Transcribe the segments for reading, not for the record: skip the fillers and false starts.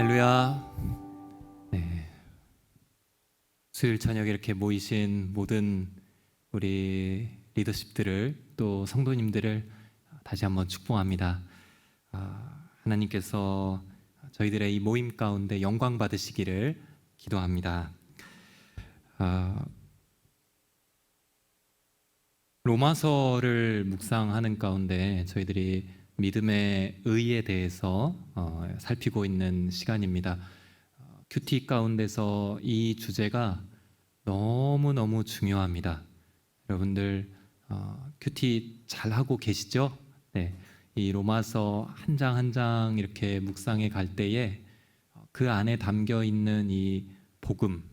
할렐루야. 네, 수요일 저녁에 이렇게 모이신 모든 우리 리더십들을 또 성도님들을 다시 한번 축복합니다. 하나님께서 저희들의 이 모임 가운데 영광 받으시기를 기도합니다. 로마서를 묵상하는 가운데 저희들이 믿음의 의에 대해서 살피고 있는 시간입니다. 큐티 가운데서 이 주제가 너무너무 중요합니다. 여러분들 큐티 잘 하고 계시죠? 네, 이 로마서 한 장 한 장 이렇게 묵상해 갈 때에 그 안에 담겨 있는 이 복음,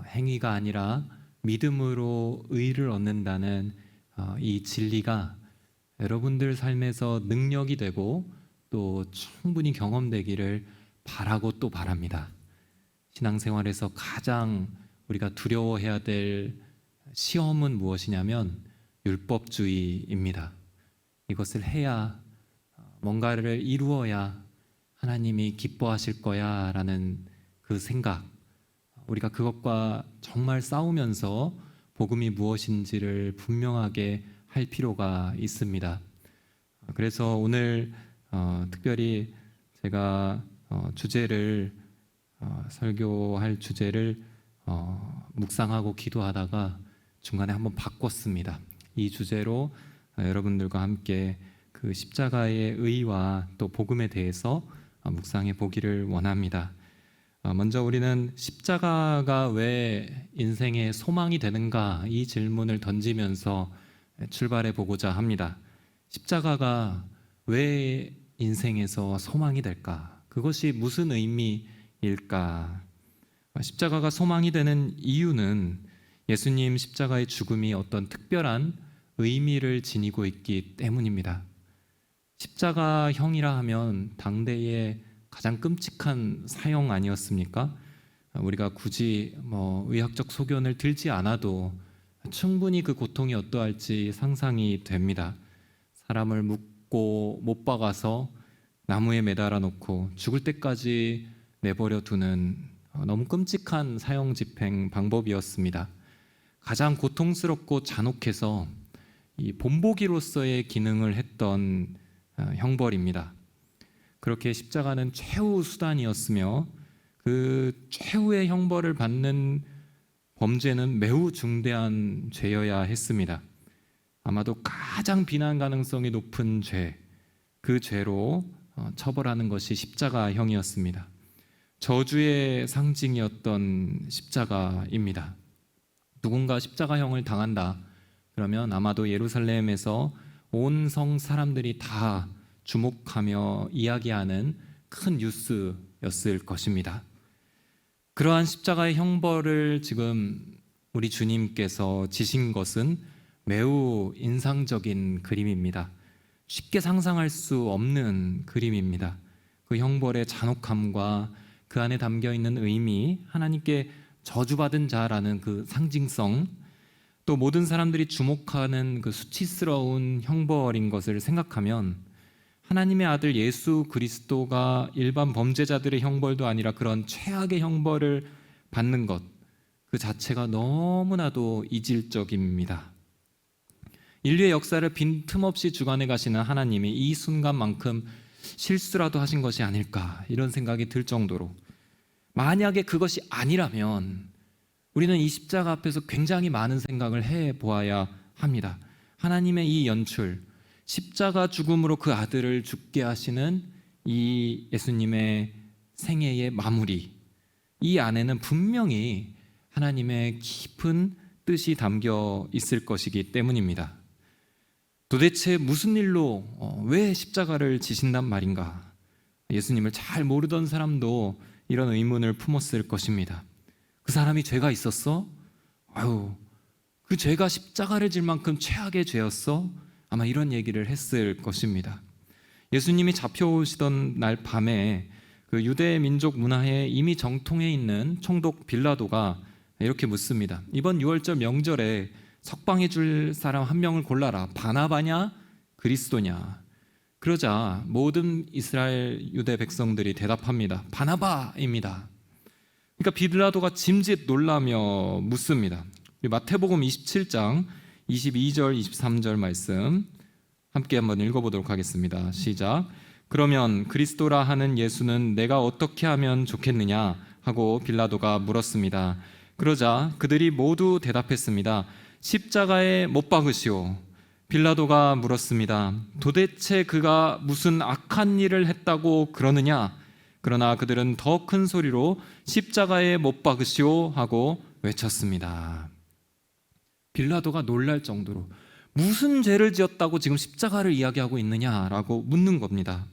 행위가 아니라 믿음으로 의를 얻는다는 이 진리가 여러분들 삶에서 능력이 되고 또 충분히 경험되기를 바라고 또 바랍니다. 신앙생활에서 가장 우리가 두려워해야 될 시험은 무엇이냐면 율법주의입니다. 이것을 해야 뭔가를 이루어야 하나님이 기뻐하실 거야 라는 그 생각, 우리가 그것과 정말 싸우면서 복음이 무엇인지를 분명하게 할 필요가 있습니다. 그래서 오늘 특별히 제가 주제를 설교할 주제를 묵상하고 기도하다가 중간에 한번 바꿨습니다. 이 주제로 여러분들과 함께 그 십자가의 의와 또 복음에 대해서 묵상해 보기를 원합니다. 먼저 우리는 십자가가 왜 인생의 소망이 되는가 이 질문을 던지면서 출발해 보고자 합니다. 십자가가 왜 인생에서 소망이 될까? 그것이 무슨 의미일까? 십자가가 소망이 되는 이유는 예수님 십자가의 죽음이 어떤 특별한 의미를 지니고 있기 때문입니다. 십자가형이라 하면 당대의 가장 끔찍한 사형 아니었습니까? 우리가 굳이 의학적 소견을 들지 않아도 충분히 그 고통이 어떠할지 상상이 됩니다. 사람을 묶고 못 박아서 나무에 매달아 놓고 죽을 때까지 내버려 두는 너무 끔찍한 사형 집행 방법이었습니다. 가장 고통스럽고 잔혹해서 이 본보기로서의 기능을 했던 형벌입니다. 그렇게 십자가는 최후 수단이었으며 그 최후의 형벌을 받는 범죄는 매우 중대한 죄여야 했습니다. 아마도 가장 비난 가능성이 높은 죄, 그 죄로 처벌하는 것이 십자가형이었습니다. 저주의 상징이었던 십자가입니다. 누군가 십자가형을 당한다 그러면 아마도 예루살렘에서 온 성 사람들이 다 주목하며 이야기하는 큰 뉴스였을 것입니다. 그러한 십자가의 형벌을 지금 우리 주님께서 지신 것은 매우 인상적인 그림입니다. 쉽게 상상할 수 없는 그림입니다. 그 형벌의 잔혹함과 그 안에 담겨 있는 의미, 하나님께 저주받은 자라는 그 상징성, 또 모든 사람들이 주목하는 그 수치스러운 형벌인 것을 생각하면 하나님의 아들 예수 그리스도가 일반 범죄자들의 형벌도 아니라 그런 최악의 형벌을 받는 것, 그 자체가 너무나도 이질적입니다. 인류의 역사를 빈틈없이 주관해 가시는 하나님이 이 순간만큼 실수라도 하신 것이 아닐까 이런 생각이 들 정도로, 만약에 그것이 아니라면 우리는 이 십자가 앞에서 굉장히 많은 생각을 해보아야 합니다. 하나님의 이 연출, 십자가 죽음으로 그 아들을 죽게 하시는 이 예수님의 생애의 마무리, 이 안에는 분명히 하나님의 깊은 뜻이 담겨 있을 것이기 때문입니다. 도대체 무슨 일로 왜 십자가를 지신단 말인가? 예수님을 잘 모르던 사람도 이런 의문을 품었을 것입니다. 그 사람이 죄가 있었어? 그 죄가 십자가를 질 만큼 최악의 죄였어? 아마 이런 얘기를 했을 것입니다. 예수님이 잡혀오시던 날 밤에 그 유대 민족 문화에 이미 정통해 있는 총독 빌라도가 이렇게 묻습니다. 이번 유월절 명절에 석방해 줄 사람 한 명을 골라라. 바나바냐? 그리스도냐? 그러자 모든 이스라엘 유대 백성들이 대답합니다. 바나바입니다. 그러니까 빌라도가 짐짓 놀라며 묻습니다. 마태복음 27장 22절 23절 말씀 함께 한번 읽어보도록 하겠습니다. 시작. 그러면 그리스도라 하는 예수는 내가 어떻게 하면 좋겠느냐 하고 빌라도가 물었습니다. 그러자 그들이 모두 대답했습니다. 십자가에 못 박으시오. 빌라도가 물었습니다. 도대체 그가 무슨 악한 일을 했다고 그러느냐? 그러나 그들은 더 큰 소리로 십자가에 못 박으시오 하고 외쳤습니다. 빌라도가 놀랄 정도로 무슨 죄를 지었다고 지금 십자가를 이야기하고 있느냐라고 묻는 겁니다.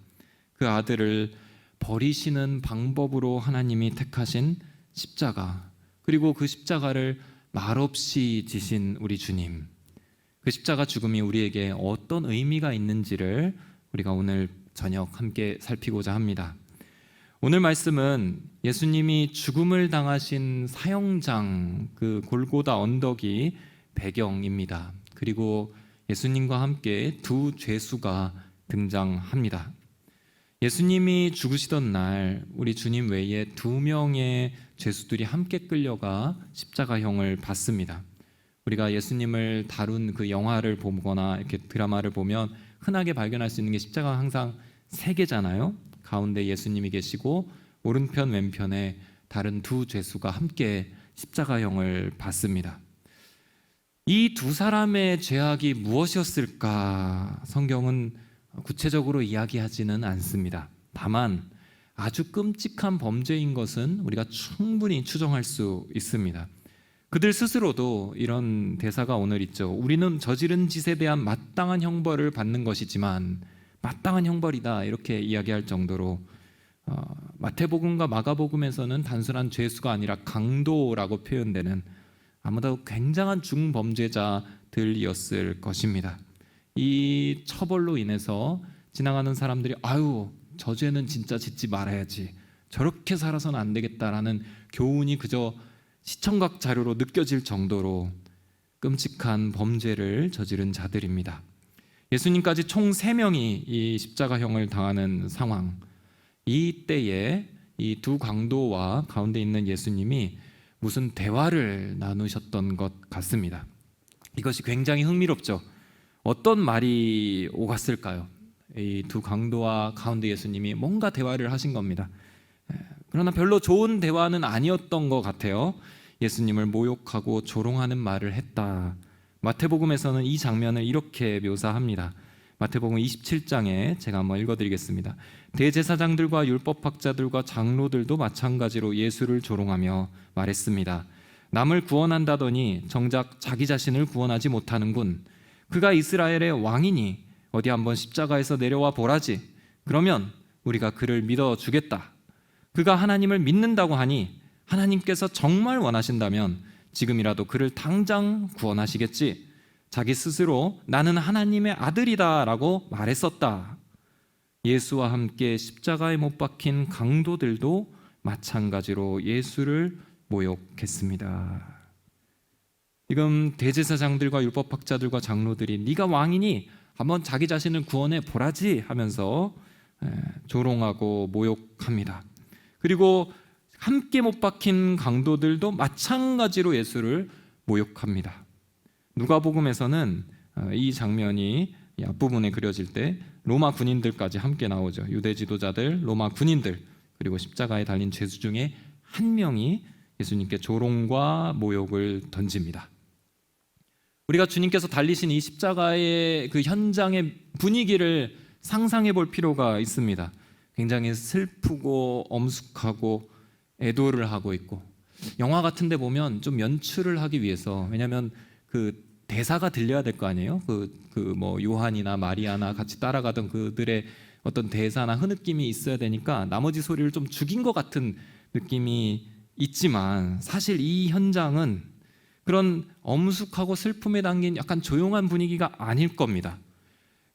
그 아들을 버리시는 방법으로 하나님이 택하신 십자가, 그리고 그 십자가를 말없이 지신 우리 주님, 그 십자가 죽음이 우리에게 어떤 의미가 있는지를 우리가 오늘 저녁 함께 살피고자 합니다. 오늘 말씀은 예수님이 죽음을 당하신 사형장, 그 골고다 언덕이 배경입니다. 그리고 예수님과 함께 두 죄수가 등장합니다. 예수님이 죽으시던 날 우리 주님 외에 두 명의 죄수들이 함께 끌려가 십자가형을 받습니다. 우리가 예수님을 다룬 그 영화를 보거나 이렇게 드라마를 보면 흔하게 발견할 수 있는 게 십자가가 항상 세 개잖아요. 가운데 예수님이 계시고 오른편 왼편에 다른 두 죄수가 함께 십자가형을 받습니다. 이 두 사람의 죄악이 무엇이었을까? 성경은 구체적으로 이야기하지는 않습니다. 다만 아주 끔찍한 범죄인 것은 우리가 충분히 추정할 수 있습니다. 그들 스스로도 이런 대사가 오늘 있죠. 우리는 저지른 짓에 대한 마땅한 형벌을 받는 것이지만 마땅한 형벌이다, 이렇게 이야기할 정도로 마태복음과 마가복음에서는 단순한 죄수가 아니라 강도라고 표현되는 아무도 굉장한 중범죄자들이었을 것입니다. 이 처벌로 인해서 지나가는 사람들이 아유, 저 죄는 진짜 짓지 말아야지, 저렇게 살아서는 안 되겠다라는 교훈이 그저 시청각 자료로 느껴질 정도로 끔찍한 범죄를 저지른 자들입니다. 예수님까지 총 3명이 이 십자가형을 당하는 상황, 이때에 이 두 강도와 가운데 있는 예수님이 무슨 대화를 나누셨던 것 같습니다. 이것이 굉장히 흥미롭죠. 어떤 말이 오갔을까요? 이 두 강도와 가운데 예수님이 뭔가 대화를 하신 겁니다. 그러나 별로 좋은 대화는 아니었던 것 같아요. 예수님을 모욕하고 조롱하는 말을 했다. 마태복음에서는 이 장면을 이렇게 묘사합니다. 마태복음 27장에 제가 한번 읽어드리겠습니다. 대제사장들과 율법학자들과 장로들도 마찬가지로 예수를 조롱하며 말했습니다. 남을 구원한다더니 정작 자기 자신을 구원하지 못하는군. 그가 이스라엘의 왕이니 어디 한번 십자가에서 내려와 보라지. 그러면 우리가 그를 믿어주겠다. 그가 하나님을 믿는다고 하니 하나님께서 정말 원하신다면 지금이라도 그를 당장 구원하시겠지. 자기 스스로 나는 하나님의 아들이다 라고 말했었다. 예수와 함께 십자가에 못 박힌 강도들도 마찬가지로 예수를 모욕했습니다. 지금 대제사장들과 율법학자들과 장로들이 네가 왕이니 한번 자기 자신을 구원해 보라지 하면서 조롱하고 모욕합니다. 그리고 함께 못 박힌 강도들도 마찬가지로 예수를 모욕합니다. 누가복음에서는 이 장면이 앞부분에 그려질 때 로마 군인들까지 함께 나오죠. 유대 지도자들, 로마 군인들, 그리고 십자가에 달린 죄수 중에 한 명이 예수님께 조롱과 모욕을 던집니다. 우리가 주님께서 달리신 이 십자가의 그 현장의 분위기를 상상해 볼 필요가 있습니다. 굉장히 슬프고 엄숙하고 애도를 하고 있고, 영화 같은 데 보면 좀 연출을 하기 위해서, 왜냐하면 그 대사가 들려야 될 거 아니에요. 뭐 요한이나 마리아나 같이 따라가던 그들의 어떤 대사나 흐느낌이 있어야 되니까 나머지 소리를 좀 죽인 것 같은 느낌이 있지만, 사실 이 현장은 그런 엄숙하고 슬픔에 담긴 약간 조용한 분위기가 아닐 겁니다.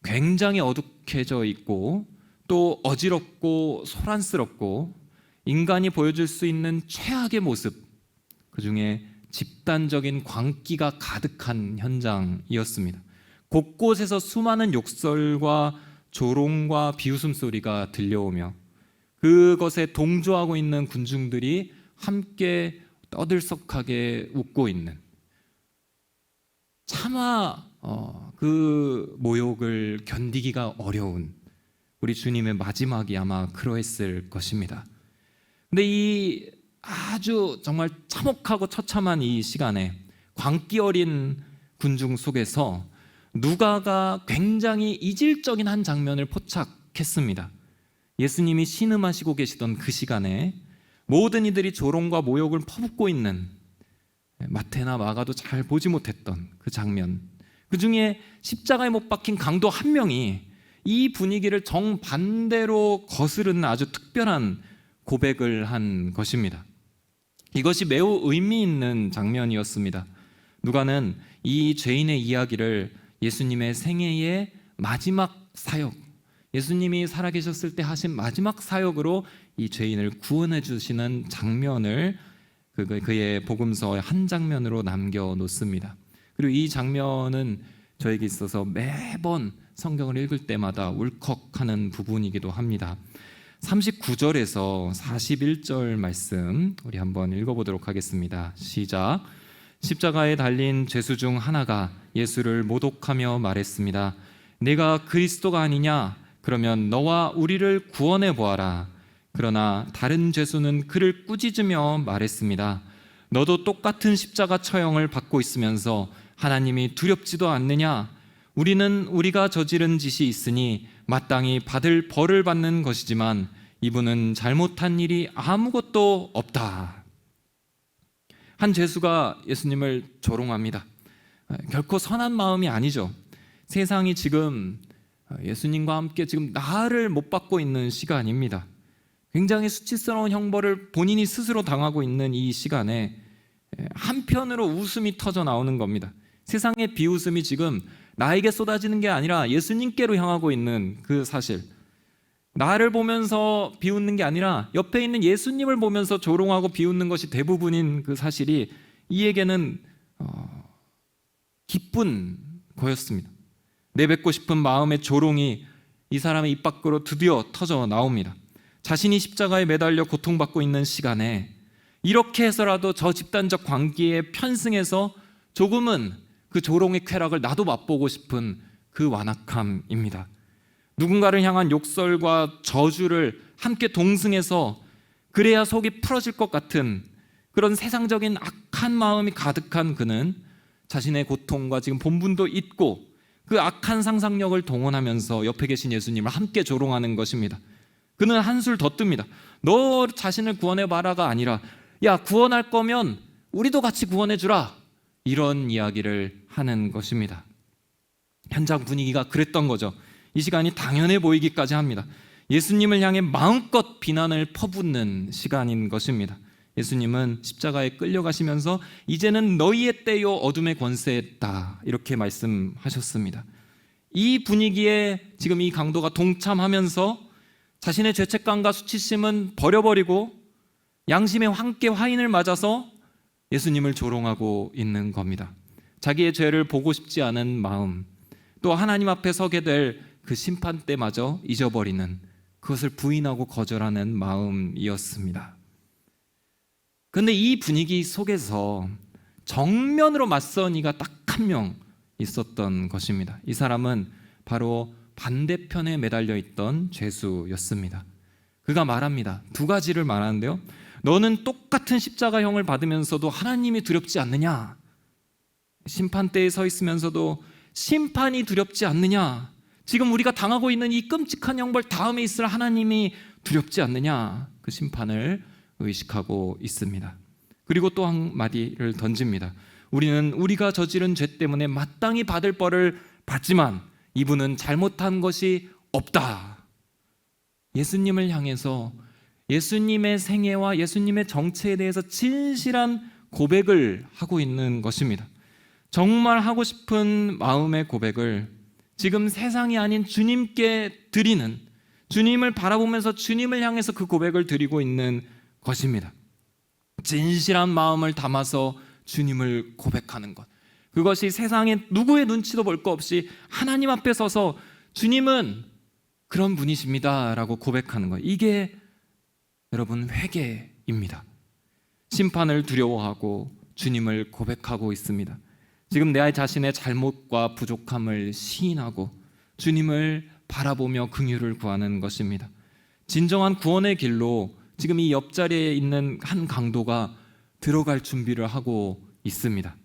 굉장히 어둑해져 있고 또 어지럽고 소란스럽고 인간이 보여줄 수 있는 최악의 모습, 그중에 집단적인 광기가 가득한 현장이었습니다. 곳곳에서 수많은 욕설과 조롱과 비웃음 소리가 들려오며 그것에 동조하고 있는 군중들이 함께 떠들썩하게 웃고 있는, 차마 그 모욕을 견디기가 어려운 우리 주님의 마지막이 아마 그러했을 것입니다. 근데 이 아주 정말 참혹하고 처참한 이 시간에 광기 어린 군중 속에서 누가가 굉장히 이질적인 한 장면을 포착했습니다. 예수님이 신음하시고 계시던 그 시간에 모든 이들이 조롱과 모욕을 퍼붓고 있는, 마태나 마가도 잘 보지 못했던 그 장면, 그 중에 십자가에 못 박힌 강도 한 명이 이 분위기를 정반대로 거스르는 아주 특별한 고백을 한 것입니다. 이것이 매우 의미 있는 장면이었습니다. 누가는 이 죄인의 이야기를 예수님의 생애의 마지막 사역, 예수님이 살아계셨을 때 하신 마지막 사역으로 이 죄인을 구원해 주시는 장면을 그의 복음서의 한 장면으로 남겨놓습니다. 그리고 이 장면은 저에게 있어서 매번 성경을 읽을 때마다 울컥하는 부분이기도 합니다. 39절에서 41절 말씀 우리 한번 읽어보도록 하겠습니다. 시작. 십자가에 달린 죄수 중 하나가 예수를 모독하며 말했습니다. 네가 그리스도가 아니냐? 그러면 너와 우리를 구원해 보아라. 그러나 다른 죄수는 그를 꾸짖으며 말했습니다. 너도 똑같은 십자가 처형을 받고 있으면서 하나님이 두렵지도 않느냐? 우리는 우리가 저지른 짓이 있으니 마땅히 받을 벌을 받는 것이지만 이분은 잘못한 일이 아무것도 없다. 한 죄수가 예수님을 조롱합니다. 결코 선한 마음이 아니죠. 세상이 지금 예수님과 함께 지금 나를 못 받고 있는 시간입니다. 굉장히 수치스러운 형벌을 본인이 스스로 당하고 있는 이 시간에 한편으로 웃음이 터져 나오는 겁니다. 세상의 비웃음이 지금 나에게 쏟아지는 게 아니라 예수님께로 향하고 있는 그 사실, 나를 보면서 비웃는 게 아니라 옆에 있는 예수님을 보면서 조롱하고 비웃는 것이 대부분인 그 사실이 이에게는 기쁜 거였습니다. 내뱉고 싶은 마음의 조롱이 이 사람의 입 밖으로 드디어 터져 나옵니다. 자신이 십자가에 매달려 고통받고 있는 시간에 이렇게 해서라도 저 집단적 관계에 편승해서 조금은 그 조롱의 쾌락을 나도 맛보고 싶은 그 완악함입니다. 누군가를 향한 욕설과 저주를 함께 동승해서 그래야 속이 풀어질 것 같은 그런 세상적인 악한 마음이 가득한 그는 자신의 고통과 지금 본분도 잊고 그 악한 상상력을 동원하면서 옆에 계신 예수님을 함께 조롱하는 것입니다. 그는 한술 더 뜹니다. 너 자신을 구원해봐라가 아니라 야, 구원할 거면 우리도 같이 구원해주라, 이런 이야기를 하는 것입니다. 현장 분위기가 그랬던 거죠. 이 시간이 당연해 보이기까지 합니다. 예수님을 향해 마음껏 비난을 퍼붓는 시간인 것입니다. 예수님은 십자가에 끌려가시면서 이제는 너희의 때요 어둠의 권세다, 이렇게 말씀하셨습니다. 이 분위기에 지금 이 강도가 동참하면서 자신의 죄책감과 수치심은 버려버리고 양심의 함께 화인을 맞아서 예수님을 조롱하고 있는 겁니다. 자기의 죄를 보고 싶지 않은 마음, 또 하나님 앞에 서게 될 그 심판 때마저 잊어버리는, 그것을 부인하고 거절하는 마음이었습니다. 그런데 이 분위기 속에서 정면으로 맞선 이가 딱 한 명 있었던 것입니다. 이 사람은 바로 반대편에 매달려 있던 죄수였습니다. 그가 말합니다. 두 가지를 말하는데요. 너는 똑같은 십자가형을 받으면서도 하나님이 두렵지 않느냐? 심판대에 서 있으면서도 심판이 두렵지 않느냐? 지금 우리가 당하고 있는 이 끔찍한 형벌 다음에 있을 하나님이 두렵지 않느냐? 그 심판을 의식하고 있습니다. 그리고 또 한마디를 던집니다. 우리는 우리가 저지른 죄 때문에 마땅히 받을 벌을 받지만 이분은 잘못한 것이 없다. 예수님을 향해서 예수님의 생애와 예수님의 정체에 대해서 진실한 고백을 하고 있는 것입니다. 정말 하고 싶은 마음의 고백을 지금 세상이 아닌 주님께 드리는, 주님을 바라보면서 주님을 향해서 그 고백을 드리고 있는 것입니다. 진실한 마음을 담아서 주님을 고백하는 것, 그것이 세상에 누구의 눈치도 볼 거 없이 하나님 앞에 서서 주님은 그런 분이십니다 라고 고백하는 거예요. 이게 여러분 회개입니다. 심판을 두려워하고 주님을 고백하고 있습니다. 지금 내 자신의 잘못과 부족함을 시인하고 주님을 바라보며 긍휼을 구하는 것입니다. 진정한 구원의 길로 지금 이 옆자리에 있는 한 강도가 들어갈 준비를 하고 있습니다.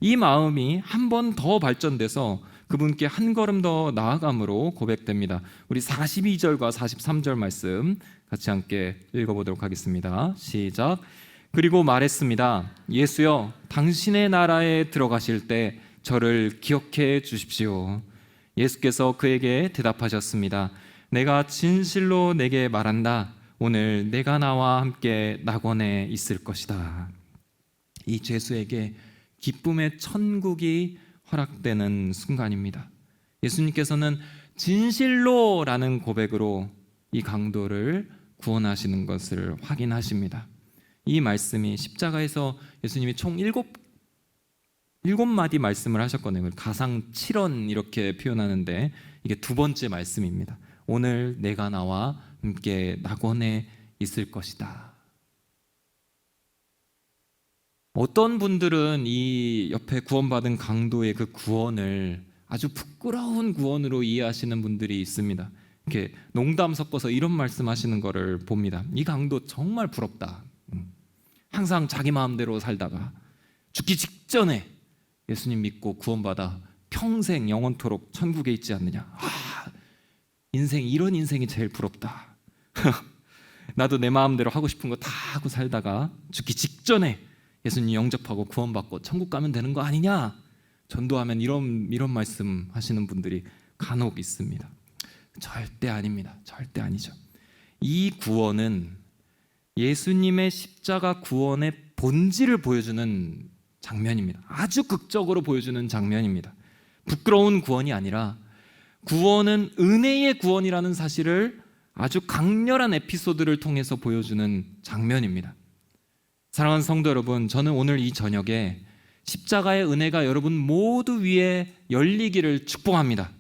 이 마음이 한 번 더 발전돼서 그분께 한 걸음 더 나아감으로 고백됩니다. 우리 42절과 43절 말씀 같이 함께 읽어보도록 하겠습니다. 시작. 그리고 말했습니다. 예수여, 당신의 나라에 들어가실 때 저를 기억해 주십시오. 예수께서 그에게 대답하셨습니다. 내가 진실로 내게 말한다. 오늘 내가 나와 함께 낙원에 있을 것이다. 이 죄수에게 기쁨의 천국이 허락되는 순간입니다. 예수님께서는 진실로라는 고백으로 이 강도를 구원하시는 것을 확인하십니다. 이 말씀이 십자가에서 예수님이 총 7마디 말씀을 하셨거든요. 가상 7원 이렇게 표현하는데 이게 두 번째 말씀입니다. 오늘 내가 나와 함께 낙원에 있을 것이다. 어떤 분들은 이 옆에 구원받은 강도의 그 구원을 아주 부끄러운 구원으로 이해하시는 분들이 있습니다. 이렇게 농담 섞어서 이런 말씀하시는 거를 봅니다. 이 강도 정말 부럽다. 항상 자기 마음대로 살다가 죽기 직전에 예수님 믿고 구원받아 평생 영원토록 천국에 있지 않느냐. 인생, 이런 인생이 제일 부럽다. 나도 내 마음대로 하고 싶은 거 다 하고 살다가 죽기 직전에 예수님 영접하고 구원받고 천국 가면 되는 거 아니냐. 전도하면 이런 말씀 하시는 분들이 간혹 있습니다. 절대 아닙니다. 절대 아니죠. 이 구원은 예수님의 십자가 구원의 본질을 보여주는 장면입니다. 아주 극적으로 보여주는 장면입니다. 부끄러운 구원이 아니라 구원은 은혜의 구원이라는 사실을 아주 강렬한 에피소드를 통해서 보여주는 장면입니다. 사랑하는 성도 여러분, 저는 오늘 이 저녁에 십자가의 은혜가 여러분 모두 위에 열리기를 축복합니다.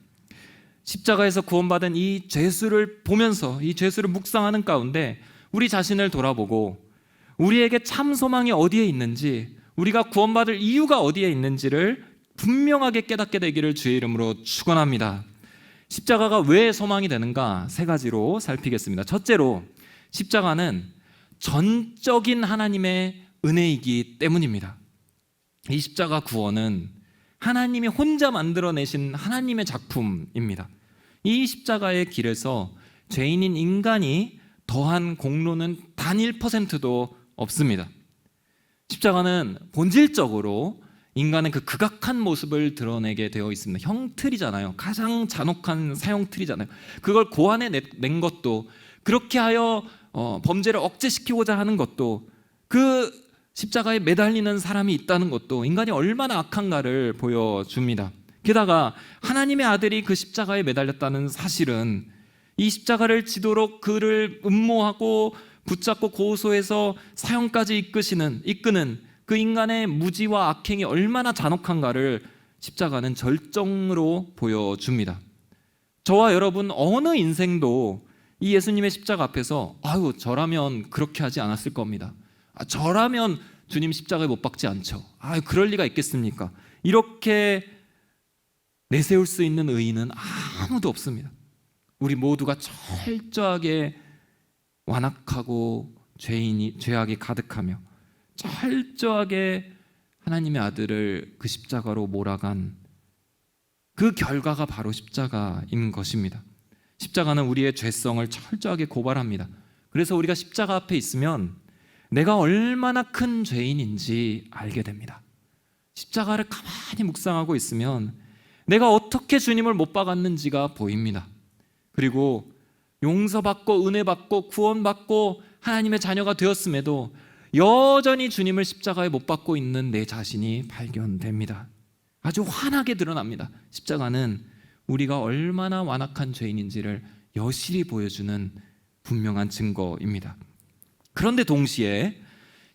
십자가에서 구원받은 이 죄수를 보면서, 이 죄수를 묵상하는 가운데 우리 자신을 돌아보고 우리에게 참 소망이 어디에 있는지, 우리가 구원받을 이유가 어디에 있는지를 분명하게 깨닫게 되기를 주의 이름으로 축원합니다. 십자가가 왜 소망이 되는가 3가지로 살피겠습니다. 첫째로, 십자가는 전적인 하나님의 은혜이기 때문입니다. 이 십자가 구원은 하나님이 혼자 만들어내신 하나님의 작품입니다. 이 십자가의 길에서 죄인인 인간이 더한 공로는 단 1%도 없습니다. 십자가는 본질적으로 인간의 그 극악한 모습을 드러내게 되어 있습니다. 형틀이잖아요. 가장 잔혹한 사형틀이잖아요. 그걸 고안해낸 것도, 그렇게 하여 범죄를 억제시키고자 하는 것도, 그 십자가에 매달리는 사람이 있다는 것도 인간이 얼마나 악한가를 보여줍니다. 게다가 하나님의 아들이 그 십자가에 매달렸다는 사실은 이 십자가를 지도록 그를 음모하고 붙잡고 고소해서 사형까지 이끄는 그 인간의 무지와 악행이 얼마나 잔혹한가를 십자가는 절정으로 보여줍니다. 저와 여러분 어느 인생도 이 예수님의 십자가 앞에서 저라면 그렇게 하지 않았을 겁니다. 저라면 주님 십자가에 못 박지 않죠. 그럴 리가 있겠습니까? 이렇게 내세울 수 있는 의인은 아무도 없습니다. 우리 모두가 철저하게 완악하고 죄악이 가득하며 철저하게 하나님의 아들을 그 십자가로 몰아간 그 결과가 바로 십자가인 것입니다. 십자가는 우리의 죄성을 철저하게 고발합니다. 그래서 우리가 십자가 앞에 있으면 내가 얼마나 큰 죄인인지 알게 됩니다. 십자가를 가만히 묵상하고 있으면 내가 어떻게 주님을 못 박았는지가 보입니다. 그리고 용서받고 은혜받고 구원받고 하나님의 자녀가 되었음에도 여전히 주님을 십자가에 못 박고 있는 내 자신이 발견됩니다. 아주 환하게 드러납니다. 십자가는 우리가 얼마나 완악한 죄인인지를 여실히 보여주는 분명한 증거입니다. 그런데 동시에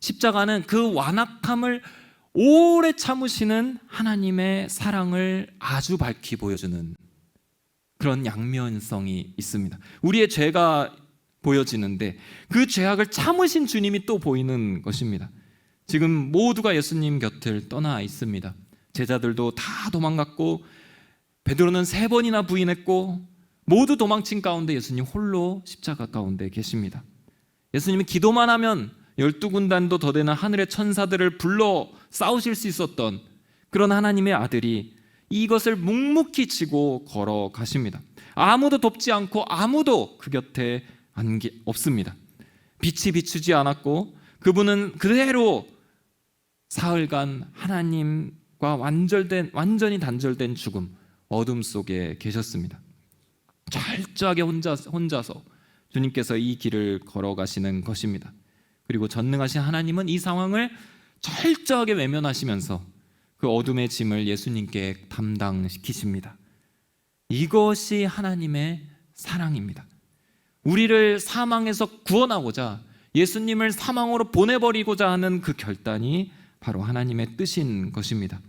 십자가는 그 완악함을 오래 참으시는 하나님의 사랑을 아주 밝히 보여주는 그런 양면성이 있습니다. 우리의 죄가 보여지는데 그 죄악을 참으신 주님이 또 보이는 것입니다. 지금 모두가 예수님 곁을 떠나 있습니다. 제자들도 다 도망갔고 베드로는 3번이나 부인했고 모두 도망친 가운데 예수님 홀로 십자가 가운데 계십니다. 예수님이 기도만 하면 12군단도 더 되는 하늘의 천사들을 불러 싸우실 수 있었던 그런 하나님의 아들이 이것을 묵묵히 지고 걸어가십니다. 아무도 돕지 않고 아무도 그 곁에 없습니다. 빛이 비추지 않았고 그분은 그대로 사흘간 하나님과 완전히 단절된 죽음, 어둠 속에 계셨습니다. 철저하게 혼자서 주님께서 이 길을 걸어가시는 것입니다. 그리고 전능하신 하나님은 이 상황을 철저하게 외면하시면서 그 어둠의 짐을 예수님께 담당시키십니다. 이것이 하나님의 사랑입니다. 우리를 사망에서 구원하고자 예수님을 사망으로 보내버리고자 하는 그 결단이 바로 하나님의 뜻인 것입니다.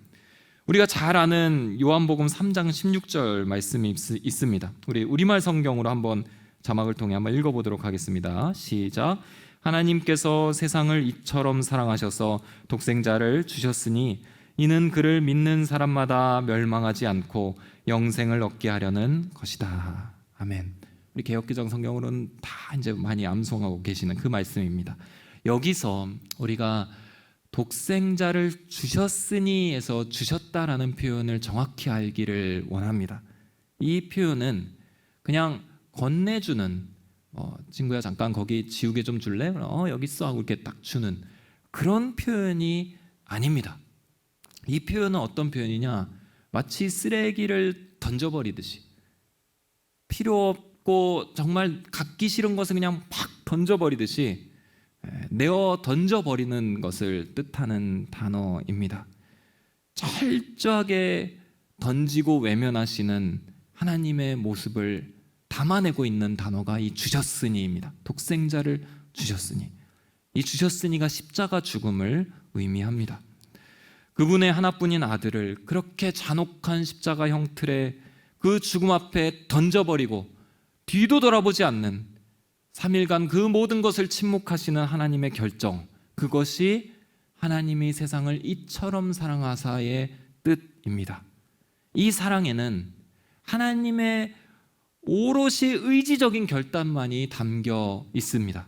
우리가 잘 아는 요한복음 3장 16절 말씀이 있습니다. 우리 우리말 성경으로 한번 자막을 통해 한번 읽어보도록 하겠습니다. 시작. 하나님께서 세상을 이처럼 사랑하셔서 독생자를 주셨으니 이는 그를 믿는 사람마다 멸망하지 않고 영생을 얻게 하려는 것이다. 아멘. 우리 개역개정 성경으로는 다 이제 많이 암송하고 계시는 그 말씀입니다. 여기서 우리가 독생자를 주셨으니에서 주셨다라는 표현을 정확히 알기를 원합니다. 이 표현은 그냥 건네주는 친구야 잠깐 거기 지우개 좀 줄래? 여기 있어 하고 이렇게 딱 주는 그런 표현이 아닙니다. 이 표현은 어떤 표현이냐? 마치 쓰레기를 던져버리듯이 필요 없고 정말 갖기 싫은 것을 그냥 팍 던져버리듯이 내어 던져버리는 것을 뜻하는 단어입니다. 철저하게 던지고 외면하시는 하나님의 모습을 담아내고 있는 단어가 이 주셨으니입니다. 독생자를 주셨으니. 이 주셨으니가 십자가 죽음을 의미합니다. 그분의 하나뿐인 아들을 그렇게 잔혹한 십자가 형틀에 그 죽음 앞에 던져버리고 뒤도 돌아보지 않는 3일간 그 모든 것을 침묵하시는 하나님의 결정, 그것이 하나님이 세상을 이처럼 사랑하사의 뜻입니다. 이 사랑에는 하나님의 오롯이 의지적인 결단만이 담겨 있습니다.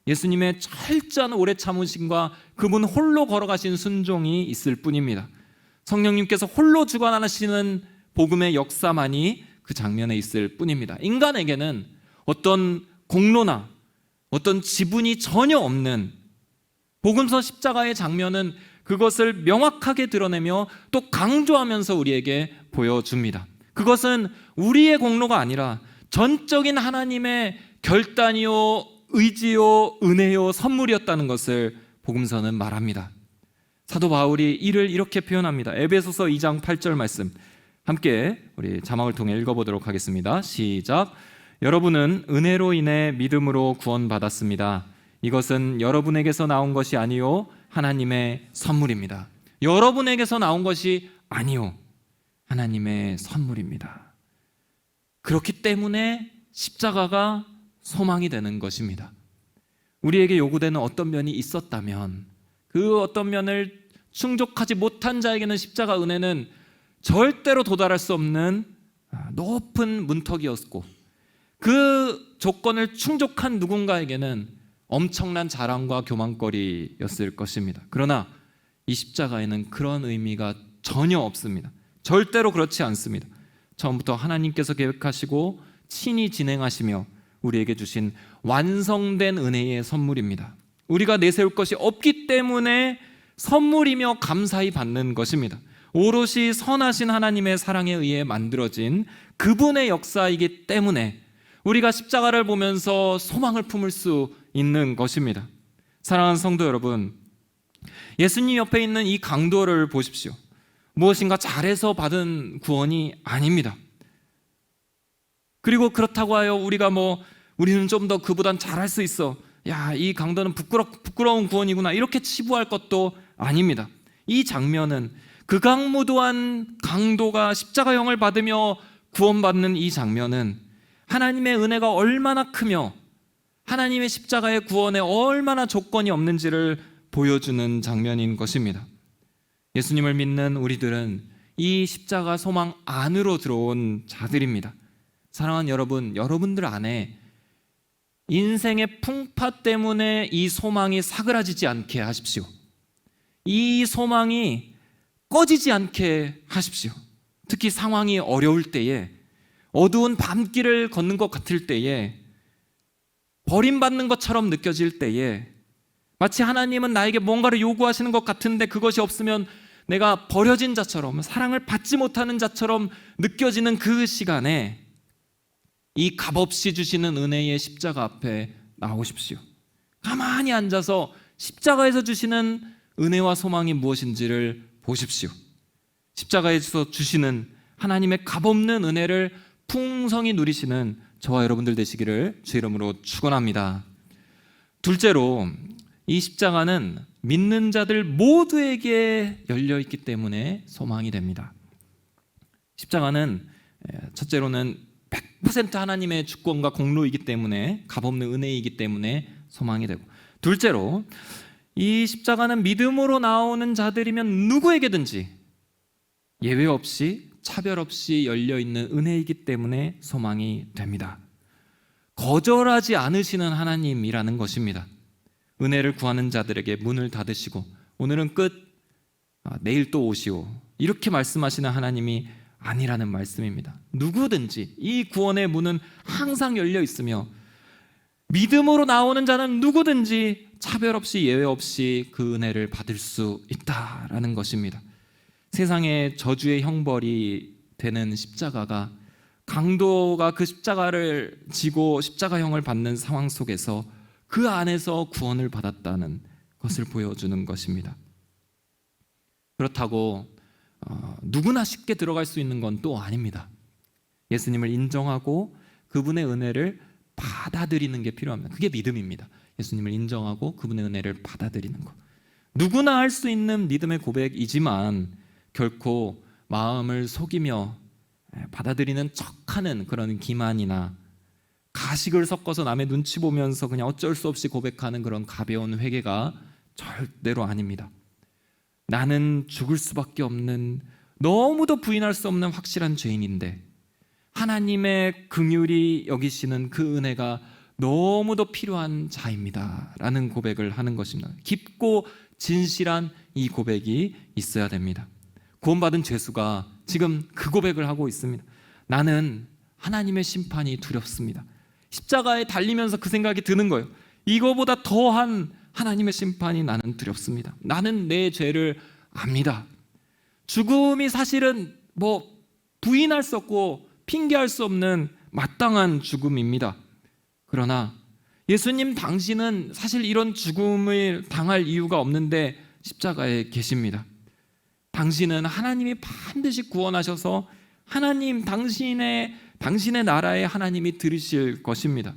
예수님의 철저한 오래 참으심과 그분 홀로 걸어가신 순종이 있을 뿐입니다. 성령님께서 홀로 주관하시는 복음의 역사만이 그 장면에 있을 뿐입니다. 인간에게는 어떤 공로나 어떤 지분이 전혀 없는 복음서 십자가의 장면은 그것을 명확하게 드러내며 또 강조하면서 우리에게 보여줍니다. 그것은 우리의 공로가 아니라 전적인 하나님의 결단이요, 의지요, 은혜요, 선물이었다는 것을 복음서는 말합니다. 사도 바울이 이를 이렇게 표현합니다. 에베소서 2장 8절 말씀 함께 우리 자막을 통해 읽어보도록 하겠습니다. 시작. 여러분은 은혜로 인해 믿음으로 구원받았습니다. 이것은 여러분에게서 나온 것이 아니요 하나님의 선물입니다. 여러분에게서 나온 것이 아니요 하나님의 선물입니다. 그렇기 때문에 십자가가 소망이 되는 것입니다. 우리에게 요구되는 어떤 면이 있었다면 그 어떤 면을 충족하지 못한 자에게는 십자가 은혜는 절대로 도달할 수 없는 높은 문턱이었고 그 조건을 충족한 누군가에게는 엄청난 자랑과 교만거리였을 것입니다. 그러나 이 십자가에는 그런 의미가 전혀 없습니다. 절대로 그렇지 않습니다. 처음부터 하나님께서 계획하시고 친히 진행하시며 우리에게 주신 완성된 은혜의 선물입니다. 우리가 내세울 것이 없기 때문에 선물이며 감사히 받는 것입니다. 오롯이 선하신 하나님의 사랑에 의해 만들어진 그분의 역사이기 때문에 우리가 십자가를 보면서 소망을 품을 수 있는 것입니다. 사랑하는 성도 여러분, 예수님 옆에 있는 이 강도를 보십시오. 무엇인가 잘해서 받은 구원이 아닙니다. 그리고 그렇다고 하여 우리는 좀 더 그보단 잘할 수 있어. 야, 이 강도는 부끄러운 구원이구나. 이렇게 치부할 것도 아닙니다. 이 장면은 극악무도한 강도가 십자가형을 받으며 구원받는 이 장면은 하나님의 은혜가 얼마나 크며 하나님의 십자가의 구원에 얼마나 조건이 없는지를 보여주는 장면인 것입니다. 예수님을 믿는 우리들은 이 십자가 소망 안으로 들어온 자들입니다. 사랑하는 여러분, 여러분들 안에 인생의 풍파 때문에 이 소망이 사그라지지 않게 하십시오. 이 소망이 꺼지지 않게 하십시오. 특히 상황이 어려울 때에, 어두운 밤길을 걷는 것 같을 때에, 버림받는 것처럼 느껴질 때에, 마치 하나님은 나에게 뭔가를 요구하시는 것 같은데 그것이 없으면 내가 버려진 자처럼, 사랑을 받지 못하는 자처럼 느껴지는 그 시간에 이 값없이 주시는 은혜의 십자가 앞에 나오십시오. 가만히 앉아서 십자가에서 주시는 은혜와 소망이 무엇인지를 보십시오. 십자가에서 주시는 하나님의 값없는 은혜를 풍성히 누리시는 저와 여러분들 되시기를 주 이름으로 축원합니다. 둘째로, 이 십자가는 믿는 자들 모두에게 열려있기 때문에 소망이 됩니다. 십자가는 첫째로는 100% 하나님의 주권과 공로이기 때문에, 값없는 은혜이기 때문에 소망이 되고, 둘째로 이 십자가는 믿음으로 나오는 자들이면 누구에게든지 예외 없이 차별 없이 열려있는 은혜이기 때문에 소망이 됩니다. 거절하지 않으시는 하나님이라는 것입니다. 은혜를 구하는 자들에게 문을 닫으시고 오늘은 끝, 내일 또 오시오, 이렇게 말씀하시는 하나님이 아니라는 말씀입니다. 누구든지 이 구원의 문은 항상 열려 있으며 믿음으로 나오는 자는 누구든지 차별 없이 예외 없이 그 은혜를 받을 수 있다라는 것입니다. 세상의 저주의 형벌이 되는 십자가가, 강도가 그 십자가를 지고 십자가형을 받는 상황 속에서 그 안에서 구원을 받았다는 것을 보여주는 것입니다. 그렇다고 누구나 쉽게 들어갈 수 있는 건 또 아닙니다. 예수님을 인정하고 그분의 은혜를 받아들이는 게 필요합니다. 그게 믿음입니다. 예수님을 인정하고 그분의 은혜를 받아들이는 것. 누구나 할 수 있는 믿음의 고백이지만 결코 마음을 속이며 받아들이는 척하는 그런 기만이나 가식을 섞어서 남의 눈치 보면서 그냥 어쩔 수 없이 고백하는 그런 가벼운 회개가 절대로 아닙니다. 나는 죽을 수밖에 없는, 너무도 부인할 수 없는 확실한 죄인인데 하나님의 긍휼이 여기시는 그 은혜가 너무도 필요한 자입니다 라는 고백을 하는 것입니다. 깊고 진실한 이 고백이 있어야 됩니다. 구원받은 죄수가 지금 그 고백을 하고 있습니다. 나는 하나님의 심판이 두렵습니다. 십자가에 달리면서 그 생각이 드는 거예요. 이거보다 더한 하나님의 심판이 나는 두렵습니다. 나는 내 죄를 압니다. 죽음이 사실은 부인할 수 없고 핑계할 수 없는 마땅한 죽음입니다. 그러나 예수님 당신은 사실 이런 죽음을 당할 이유가 없는데 십자가에 계십니다. 당신은 하나님이 반드시 구원하셔서 하나님, 당신의 나라에 하나님이 들으실 것입니다.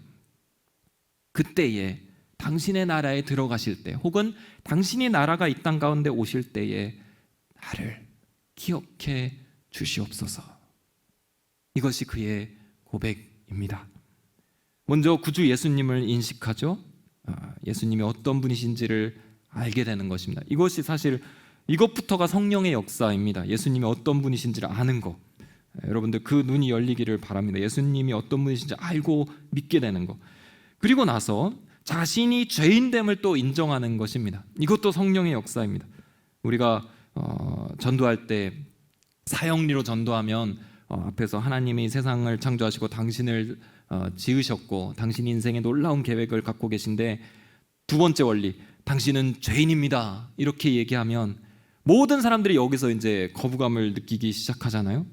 그때에 당신의 나라에 들어가실 때, 혹은 당신의 나라가 이 땅 가운데 오실 때에 나를 기억해 주시옵소서. 이것이 그의 고백입니다. 먼저 구주 예수님을 인식하죠. 예수님이 어떤 분이신지를 알게 되는 것입니다. 이것이 사실, 이것부터가 성령의 역사입니다. 예수님이 어떤 분이신지를 아는 것. 여러분들 그 눈이 열리기를 바랍니다. 예수님이 어떤 분이신지 알고 믿게 되는 것. 그리고 나서 자신이 죄인됨을 또 인정하는 것입니다. 이것도 성령의 역사입니다. 우리가 전도할 때 사형리로 전도하면 앞에서 하나님이 세상을 창조하시고 당신을 지으셨고 당신 인생에 놀라운 계획을 갖고 계신데, 두 번째 원리, 당신은 죄인입니다, 이렇게 얘기하면 모든 사람들이 여기서 이제 거부감을 느끼기 시작하잖아요.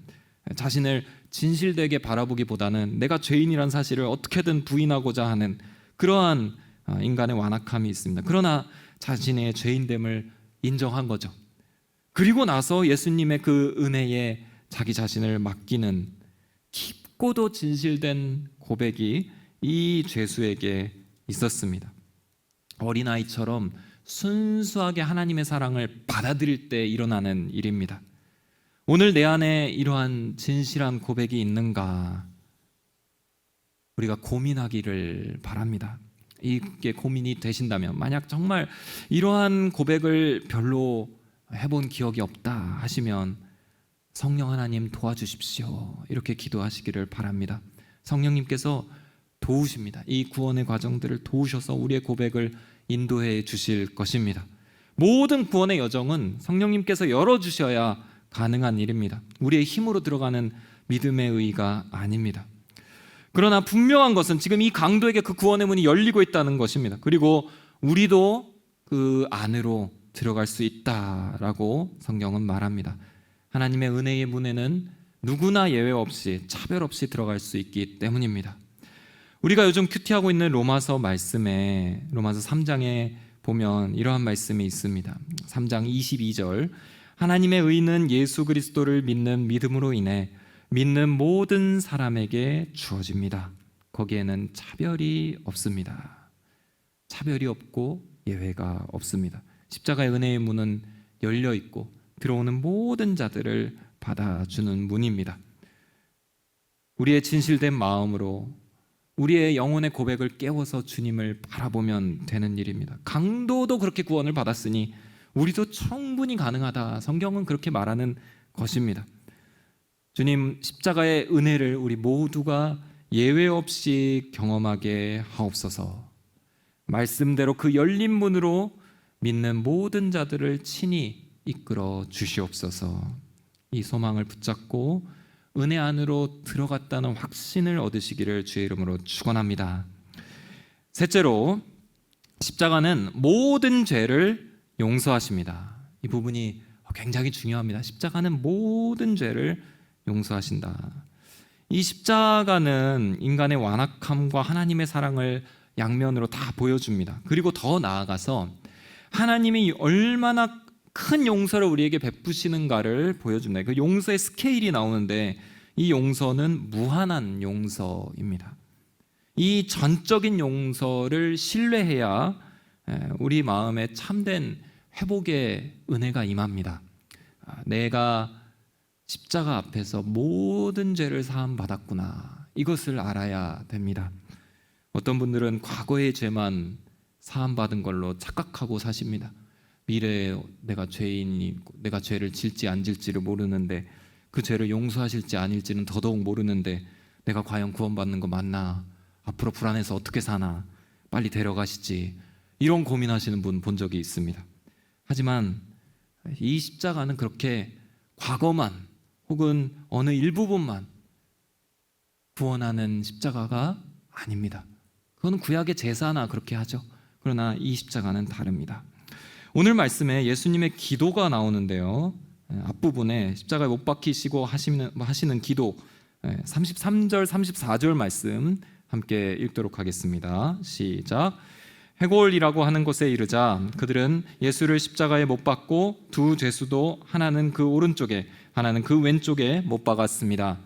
자신을 진실되게 바라보기보다는 내가 죄인이란 사실을 어떻게든 부인하고자 하는 그러한 인간의 완악함이 있습니다. 그러나 자신의 죄인됨을 인정한 거죠. 그리고 나서 예수님의 그 은혜에 자기 자신을 맡기는 깊고도 진실된 고백이 이 죄수에게 있었습니다. 어린아이처럼 순수하게 하나님의 사랑을 받아들일 때 일어나는 일입니다. 오늘 내 안에 이러한 진실한 고백이 있는가 우리가 고민하기를 바랍니다. 이게 고민이 되신다면, 만약 정말 이러한 고백을 별로 해본 기억이 없다 하시면 성령 하나님 도와주십시오, 이렇게 기도하시기를 바랍니다. 성령님께서 도우십니다. 이 구원의 과정들을 도우셔서 우리의 고백을 인도해 주실 것입니다. 모든 구원의 여정은 성령님께서 열어주셔야 가능한 일입니다. 우리의 힘으로 들어가는 믿음의 의가 아닙니다. 그러나 분명한 것은 지금 이 강도에게 그 구원의 문이 열리고 있다는 것입니다. 그리고 우리도 그 안으로 들어갈 수 있다라고 성경은 말합니다. 하나님의 은혜의 문에는 누구나 예외 없이 차별 없이 들어갈 수 있기 때문입니다. 우리가 요즘 큐티하고 있는 로마서 말씀에, 로마서 3장에 보면 이러한 말씀이 있습니다. 3장 22절, 하나님의 의는 예수 그리스도를 믿는 믿음으로 인해 믿는 모든 사람에게 주어집니다. 거기에는 차별이 없습니다. 차별이 없고 예외가 없습니다. 십자가의 은혜의 문은 열려 있고 들어오는 모든 자들을 받아주는 문입니다. 우리의 진실된 마음으로 우리의 영혼의 고백을 깨워서 주님을 바라보면 되는 일입니다. 강도도 그렇게 구원을 받았으니 우리도 충분히 가능하다. 성경은 그렇게 말하는 것입니다. 주님 십자가의 은혜를 우리 모두가 예외 없이 경험하게 하옵소서. 말씀대로 그 열린 문으로 믿는 모든 자들을 친히 이끌어 주시옵소서. 이 소망을 붙잡고 은혜 안으로 들어갔다는 확신을 얻으시기를 주의 이름으로 축원합니다. 셋째로, 십자가는 모든 죄를 용서하십니다. 이 부분이 굉장히 중요합니다. 십자가는 모든 죄를 용서하신다. 이 십자가는 인간의 완악함과 하나님의 사랑을 양면으로 다 보여줍니다. 그리고 더 나아가서 하나님이 얼마나 큰 용서를 우리에게 베푸시는가를 보여줍니다. 그 용서의 스케일이 나오는데 이 용서는 무한한 용서입니다. 이 전적인 용서를 신뢰해야 우리 마음에 참된 회복의 은혜가 임합니다. 내가 십자가 앞에서 모든 죄를 사함 받았구나, 이것을 알아야 됩니다. 어떤 분들은 과거의 죄만 사함 받은 걸로 착각하고 사십니다. 미래에 내가 죄인이, 내가 죄를 질지 안 질지를 모르는데, 그 죄를 용서하실지 아닐지는 더더욱 모르는데 내가 과연 구원받는 거 맞나, 앞으로 불안해서 어떻게 사나, 빨리 데려가시지, 이런 고민하시는 분 본 적이 있습니다. 하지만 이 십자가는 그렇게 과거만 혹은 어느 일부분만 구원하는 십자가가 아닙니다. 그건 구약의 제사나 그렇게 하죠. 그러나 이 십자가는 다릅니다. 오늘 말씀에 예수님의 기도가 나오는데요, 앞부분에 십자가에 못 박히시고 하시는 기도 33절 34절 말씀 함께 읽도록 하겠습니다. 시작. 해골이라고 하는 곳에 이르자 그들은 예수를 십자가에 못 박고 두 죄수도 하나는 그 오른쪽에 하나는 그 왼쪽에 못 박았습니다.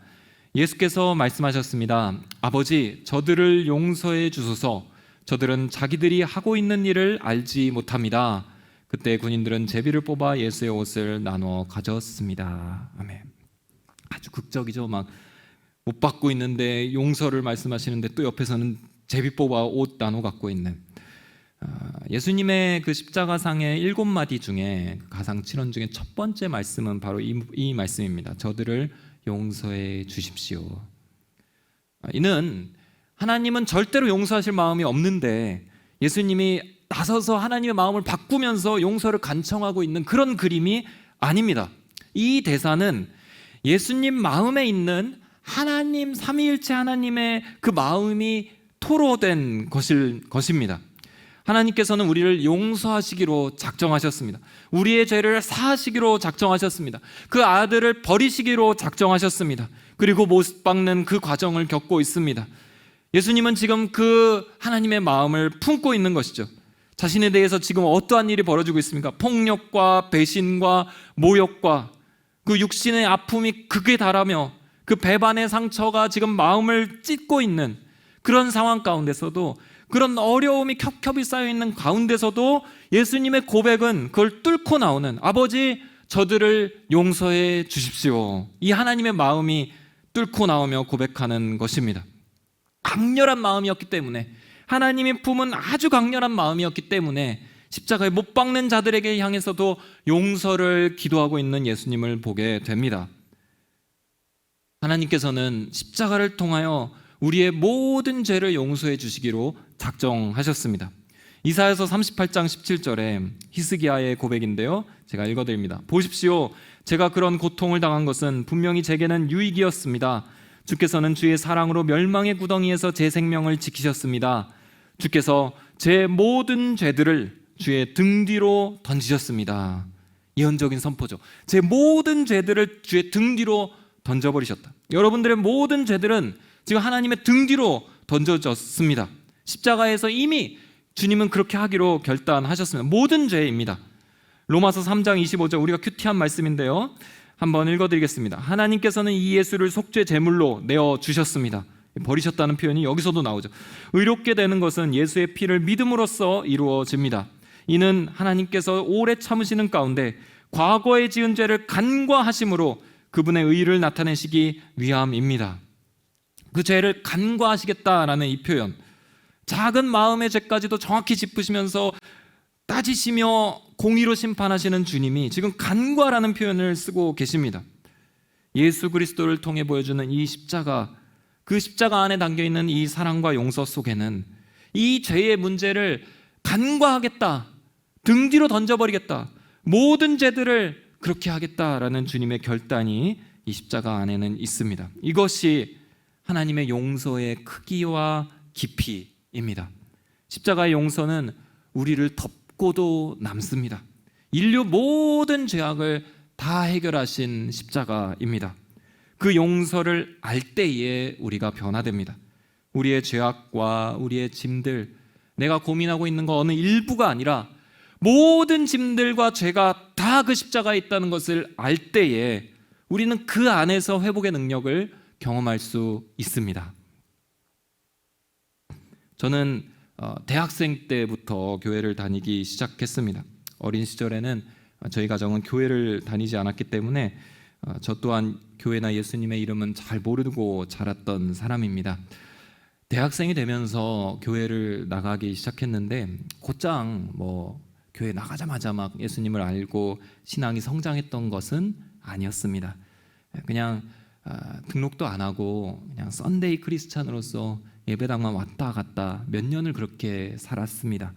예수께서 말씀하셨습니다. 아버지, 저들을 용서해 주소서. 저들은 자기들이 하고 있는 일을 알지 못합니다. 그때 군인들은 제비를 뽑아 예수의 옷을 나눠 가졌습니다. 아멘. 아주 극적이죠. 막 못 받고 있는데 용서를 말씀하시는데 또 옆에서는 제비 뽑아 옷 나눠 갖고 있는, 예수님의 그 십자가상의 7마디 중에 가상 7원 중에 첫 번째 말씀은 바로 이 말씀입니다. 저들을 용서해 주십시오. 이는 하나님은 절대로 용서하실 마음이 없는데 예수님이 나서서 하나님의 마음을 바꾸면서 용서를 간청하고 있는 그런 그림이 아닙니다. 이 대사는 예수님 마음에 있는 하나님, 삼위일체 하나님의 그 마음이 토로된 것입니다. 하나님께서는 우리를 용서하시기로 작정하셨습니다. 우리의 죄를 사하시기로 작정하셨습니다. 그 아들을 버리시기로 작정하셨습니다. 그리고 못 박는 그 과정을 겪고 있습니다. 예수님은 지금 그 하나님의 마음을 품고 있는 것이죠. 자신에 대해서 지금 어떠한 일이 벌어지고 있습니까? 폭력과 배신과 모욕과 그 육신의 아픔이 극에 달하며 그 배반의 상처가 지금 마음을 찢고 있는 그런 상황 가운데서도, 그런 어려움이 겹겹이 쌓여있는 가운데서도 예수님의 고백은 그걸 뚫고 나오는, 아버지, 저들을 용서해 주십시오. 이 하나님의 마음이 뚫고 나오며 고백하는 것입니다. 강렬한 마음이었기 때문에, 하나님의 품은 아주 강렬한 마음이었기 때문에 십자가에 못 박는 자들에게 향해서도 용서를 기도하고 있는 예수님을 보게 됩니다. 하나님께서는 십자가를 통하여 우리의 모든 죄를 용서해 주시기로 작정하셨습니다. 이사야서 38장 17절에 히스기야의 고백인데요, 제가 읽어드립니다. 보십시오, 제가 그런 고통을 당한 것은 분명히 제게는 유익이었습니다. 주께서는 주의 사랑으로 멸망의 구덩이에서 제 생명을 지키셨습니다. 주께서 제 모든 죄들을 주의 등 뒤로 던지셨습니다. 예언적인 선포죠. 제 모든 죄들을 주의 등 뒤로 던져버리셨다. 여러분들의 모든 죄들은 지금 하나님의 등 뒤로 던져졌습니다. 십자가에서 이미 주님은 그렇게 하기로 결단하셨습니다. 모든 죄입니다. 로마서 3장 25절, 우리가 큐티한 말씀인데요, 한번 읽어드리겠습니다. 하나님께서는 이 예수를 속죄 제물로 내어주셨습니다. 버리셨다는 표현이 여기서도 나오죠. 의롭게 되는 것은 예수의 피를 믿음으로써 이루어집니다. 이는 하나님께서 오래 참으시는 가운데 과거에 지은 죄를 간과하심으로 그분의 의를 나타내시기 위함입니다. 그 죄를 간과하시겠다라는 이 표현, 작은 마음의 죄까지도 정확히 짚으시면서 따지시며 공의로 심판하시는 주님이 지금 간과라는 표현을 쓰고 계십니다. 예수 그리스도를 통해 보여주는 이 십자가, 그 십자가 안에 담겨있는 이 사랑과 용서 속에는 이 죄의 문제를 간과하겠다, 등 뒤로 던져버리겠다, 모든 죄들을 그렇게 하겠다라는 주님의 결단이 이 십자가 안에는 있습니다. 이것이 하나님의 용서의 크기와 깊이입니다. 십자가의 용서는 우리를 덮고도 남습니다. 인류 모든 죄악을 다 해결하신 십자가입니다. 그 용서를 알 때에 우리가 변화됩니다. 우리의 죄악과 우리의 짐들, 내가 고민하고 있는 거 어느 일부가 아니라 모든 짐들과 죄가 다 그 십자가에 있다는 것을 알 때에 우리는 그 안에서 회복의 능력을 경험할 수 있습니다. 저는 대학생 때부터 교회를 다니기 시작했습니다. 어린 시절에는 저희 가정은 교회를 다니지 않았기 때문에 저 또한 교회나 예수님의 이름은 잘 모르고 자랐던 사람입니다. 대학생이 되면서 교회를 나가기 시작했는데 곧장 교회 나가자마자 막 예수님을 알고 신앙이 성장했던 것은 아니었습니다. 그냥 등록도 안 하고 그냥 썬데이 크리스찬으로서 예배당만 왔다 갔다 몇 년을 그렇게 살았습니다.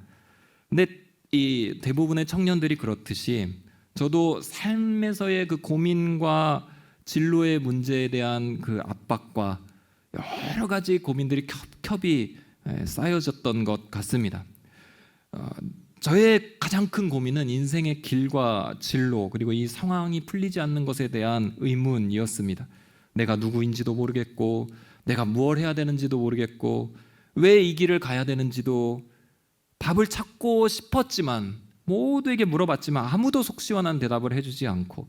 근데 이 대부분의 청년들이 그렇듯이 저도 삶에서의 그 고민과 진로의 문제에 대한 그 압박과 여러 가지 고민들이 겹겹이 쌓여졌던 것 같습니다. 저의 가장 큰 고민은 인생의 길과 진로, 그리고 이 상황이 풀리지 않는 것에 대한 의문이었습니다. 내가 누구인지도 모르겠고, 내가 무엇을 해야 되는지도 모르겠고, 왜 이 길을 가야 되는지도 답을 찾고 싶었지만, 모두에게 물어봤지만 아무도 속 시원한 대답을 해주지 않고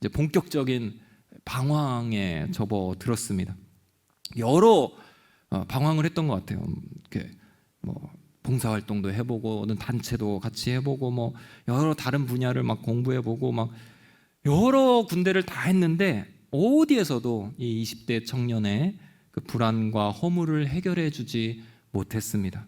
이제 본격적인 방황에 접어들었습니다. 여러 방황을 했던 것 같아요. 이렇게 봉사활동도 해보고, 단체도 같이 해보고, 여러 다른 분야를 막 공부해보고, 막 여러 군데를 다 했는데 어디에서도 이 20대 청년의 그 불안과 허물을 해결해주지 못했습니다.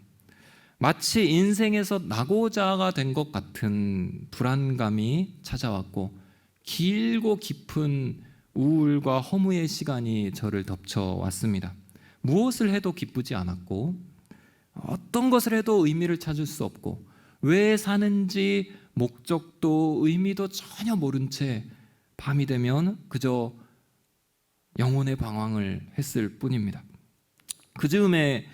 마치 인생에서 낙오자가 된 것 같은 불안감이 찾아왔고, 길고 깊은 우울과 허무의 시간이 저를 덮쳐왔습니다. 무엇을 해도 기쁘지 않았고, 어떤 것을 해도 의미를 찾을 수 없고, 왜 사는지 목적도 의미도 전혀 모른 채 밤이 되면 그저 영혼의 방황을 했을 뿐입니다. 그 즈음에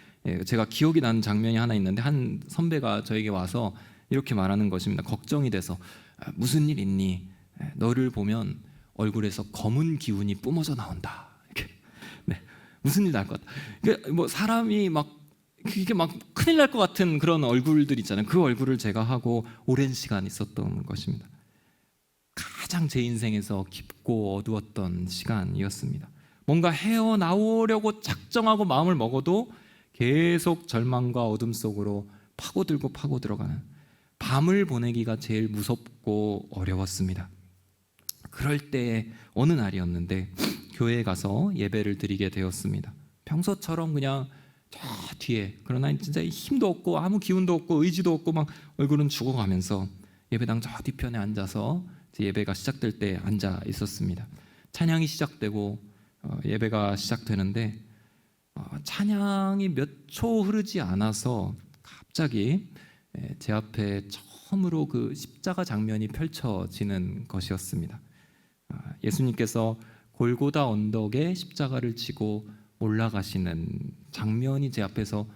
제가 기억이 나는 장면이 하나 있는데, 한 선배가 저에게 와서 이렇게 말하는 것입니다. 걱정이 돼서, 무슨 일 있니? 너를 보면 얼굴에서 검은 기운이 뿜어져 나온다. 이렇게. 네, 무슨 일 날 것 같다. 사람이 이게 큰일 날 것 같은 그런 얼굴들 있잖아요. 그 얼굴을 제가 하고 오랜 시간 있었던 것입니다. 가장 제 인생에서 깊고 어두웠던 시간이었습니다. 뭔가 헤어나오려고 작정하고 마음을 먹어도 계속 절망과 어둠 속으로 파고들고 파고들어가는 밤을 보내기가 제일 무섭고 어려웠습니다. 그럴 때 어느 날이었는데 교회에 가서 예배를 드리게 되었습니다. 평소처럼 그냥 저 뒤에, 그러나 진짜 힘도 없고 아무 기운도 없고 의지도 없고 막 얼굴은 죽어가면서 예배당 저 뒤편에 앉아서 예배가 시작될 때 앉아 있었습니다. 찬양이 시작되고 예배가 시작되는데 찬양이 몇 초 흐르지 않아서 갑자기 제 앞에 처음으로 그 십자가 장면이 펼쳐지는 것이었습니다. 예수님께서 골고다 언덕에 십자가를 지고 올라가시는 장면이 제 앞에서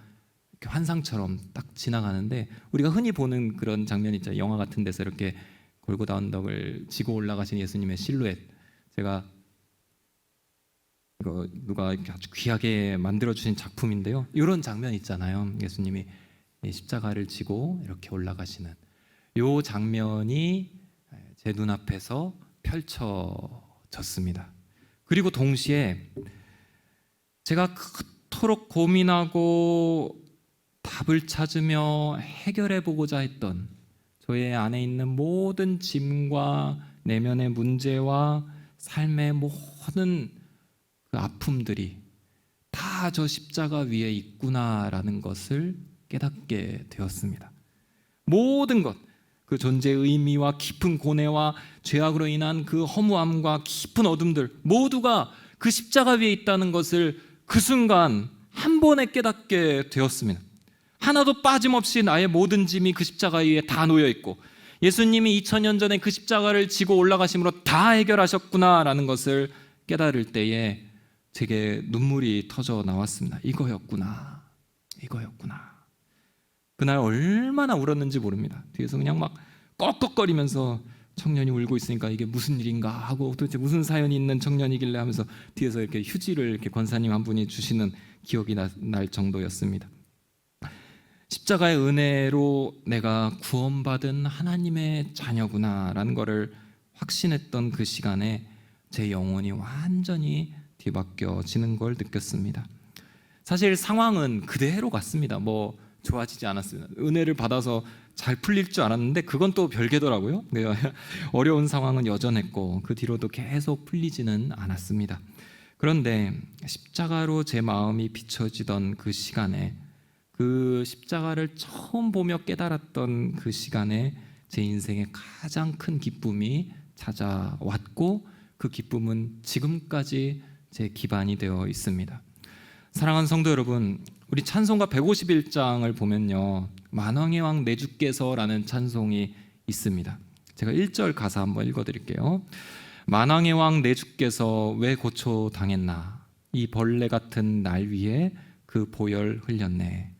환상처럼 딱 지나가는데, 우리가 흔히 보는 그런 장면 있잖아요. 영화 같은 데서 이렇게 골고다 언덕을 지고 올라가신 예수님의 실루엣, 제가 이거 누가 이렇게 아주 귀하게 만들어 주신 작품인데요. 이런 장면 있잖아요. 예수님이 십자가를 지고 이렇게 올라가시는 이 장면이 제 눈앞에서 펼쳐졌습니다. 그리고 동시에 제가 그토록 고민하고 답을 찾으며 해결해 보고자 했던 저의 안에 있는 모든 짐과 내면의 문제와 삶의 모든 그 아픔들이 다 저 십자가 위에 있구나라는 것을 깨닫게 되었습니다. 모든 것, 그 존재의 의미와 깊은 고뇌와 죄악으로 인한 그 허무함과 깊은 어둠들 모두가 그 십자가 위에 있다는 것을 그 순간 한 번에 깨닫게 되었습니다. 하나도 빠짐없이 나의 모든 짐이 그 십자가 위에 다 놓여 있고 예수님이 2000년 전에 그 십자가를 지고 올라가심으로 다 해결하셨구나라는 것을 깨달을 때에 제게 눈물이 터져 나왔습니다. 이거였구나. 그날 얼마나 울었는지 모릅니다. 뒤에서 그냥 막 꺽꺽거리면서 청년이 울고 있으니까 이게 무슨 일인가 하고, 도대체 무슨 사연이 있는 청년이길래 하면서 뒤에서 이렇게 휴지를 이렇게 권사님 한 분이 주시는 기억이 날 정도였습니다. 십자가의 은혜로 내가 구원받은 하나님의 자녀구나라는 것을 확신했던 그 시간에 제 영혼이 완전히 뒤바뀌어지는 걸 느꼈습니다. 사실 상황은 그대로 갔습니다. 뭐 좋아지지 않았습니다. 은혜를 받아서 잘 풀릴 줄 알았는데 그건 또 별개더라고요. 어려운 상황은 여전했고 그 뒤로도 계속 풀리지는 않았습니다. 그런데 십자가로 제 마음이 비춰지던 그 시간에, 그 십자가를 처음 보며 깨달았던 그 시간에 제 인생의 가장 큰 기쁨이 찾아왔고, 그 기쁨은 지금까지 제 기반이 되어 있습니다. 사랑하는 성도 여러분, 우리 찬송가 151장을 보면요, 만왕의 왕 내 주께서라는 찬송이 있습니다. 제가 1절 가사 한번 읽어드릴게요. 만왕의 왕 내 주께서 왜 고초당했나, 이 벌레 같은 날 위에 그 보혈 흘렸네.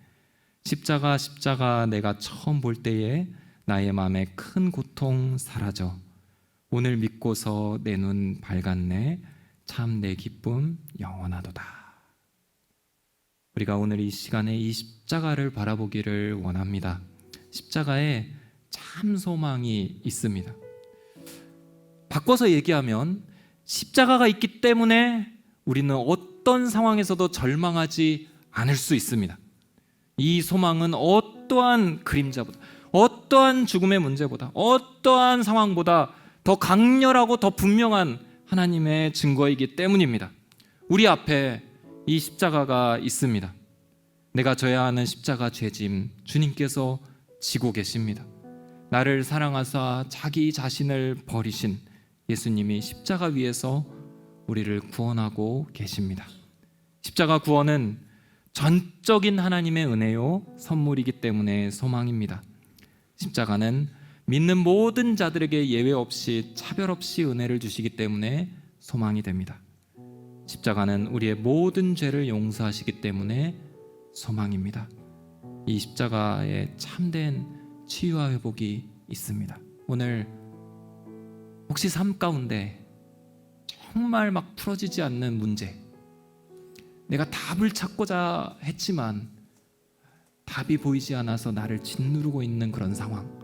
십자가 내가 처음 볼 때에 나의 마음에 큰 고통 사라져. 오늘 믿고서 내 눈 밝았네. 참 내 기쁨 영원하도다. 우리가 오늘 이 시간에 이 십자가를 바라보기를 원합니다. 십자가에 참 소망이 있습니다. 바꿔서 얘기하면 십자가가 있기 때문에 우리는 어떤 상황에서도 절망하지 않을 수 있습니다. 이 소망은 어떠한 그림자보다, 어떠한 죽음의 문제보다, 어떠한 상황보다 더 강렬하고 더 분명한 하나님의 증거이기 때문입니다. 우리 앞에 이 십자가가 있습니다. 내가 져야 하는 십자가 죄짐 주님께서 지고 계십니다. 나를 사랑하사 자기 자신을 버리신 예수님이 십자가 위에서 우리를 구원하고 계십니다. 십자가 구원은 전적인 하나님의 은혜요 선물이기 때문에 소망입니다. 십자가는 믿는 모든 자들에게 예외 없이 차별 없이 은혜를 주시기 때문에 소망이 됩니다. 십자가는 우리의 모든 죄를 용서하시기 때문에 소망입니다. 이 십자가에 참된 치유와 회복이 있습니다. 오늘 혹시 삶 가운데 정말 막 풀어지지 않는 문제, 내가 답을 찾고자 했지만 답이 보이지 않아서 나를 짓누르고 있는 그런 상황,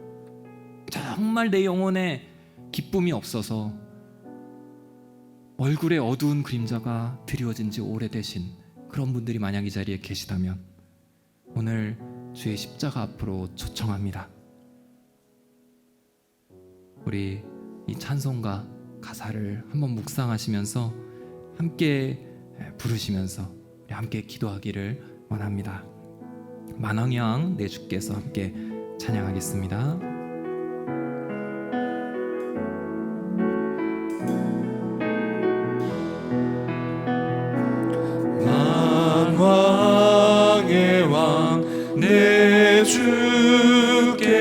정말 내 영혼에 기쁨이 없어서 얼굴에 어두운 그림자가 드리워진 지 오래되신 그런 분들이 만약 이 자리에 계시다면 오늘 주의 십자가 앞으로 초청합니다. 우리 이 찬송가 가사를 한번 묵상하시면서 함께 부르시면서 우리 함께 기도하기를 원합니다. 만왕양 내 주께서 함께 찬양하겠습니다. 만왕의 왕 내 주께서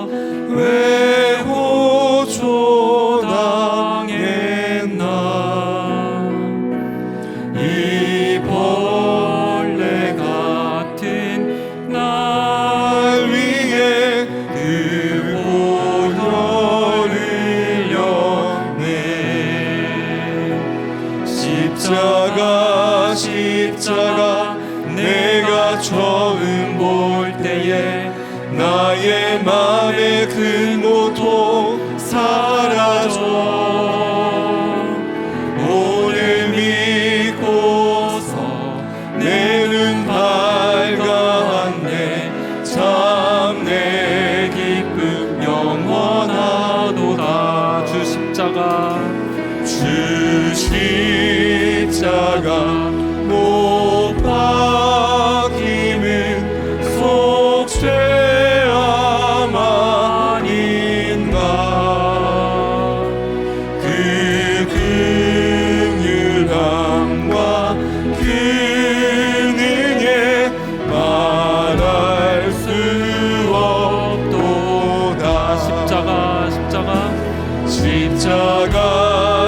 왜 호초당했나. 이 벌레 같은 날 위에 그 보혈을 흘렸네. 십자가 내가 처음 볼 때에 나의 맘의 큰 고통 사라져. 오늘 믿고서 내 눈 밝았네. 참 내 기쁨 영원하도다. 주 십자가 못 박힘은 속죄함 아닌가. 그 긍휼함과 그 능에 말할 수 없도다.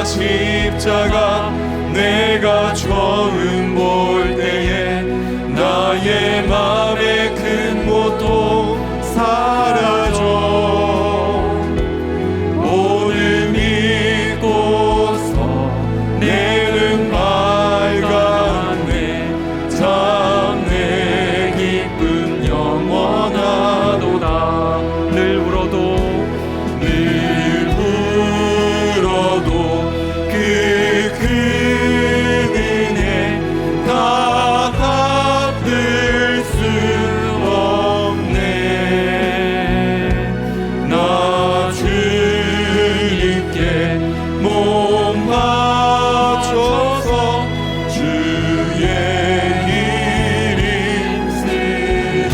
십자가 내가 처음 볼 때에 나의 맘의 큰 고통 사라져. 오늘 믿고서 내 눈 밝았네. 참 내 기쁨 영원하도다. 늘 울어도 그 은혜 다 갚을 수 없네. 나 주님께 몸 바쳐서 주의 일 있으리.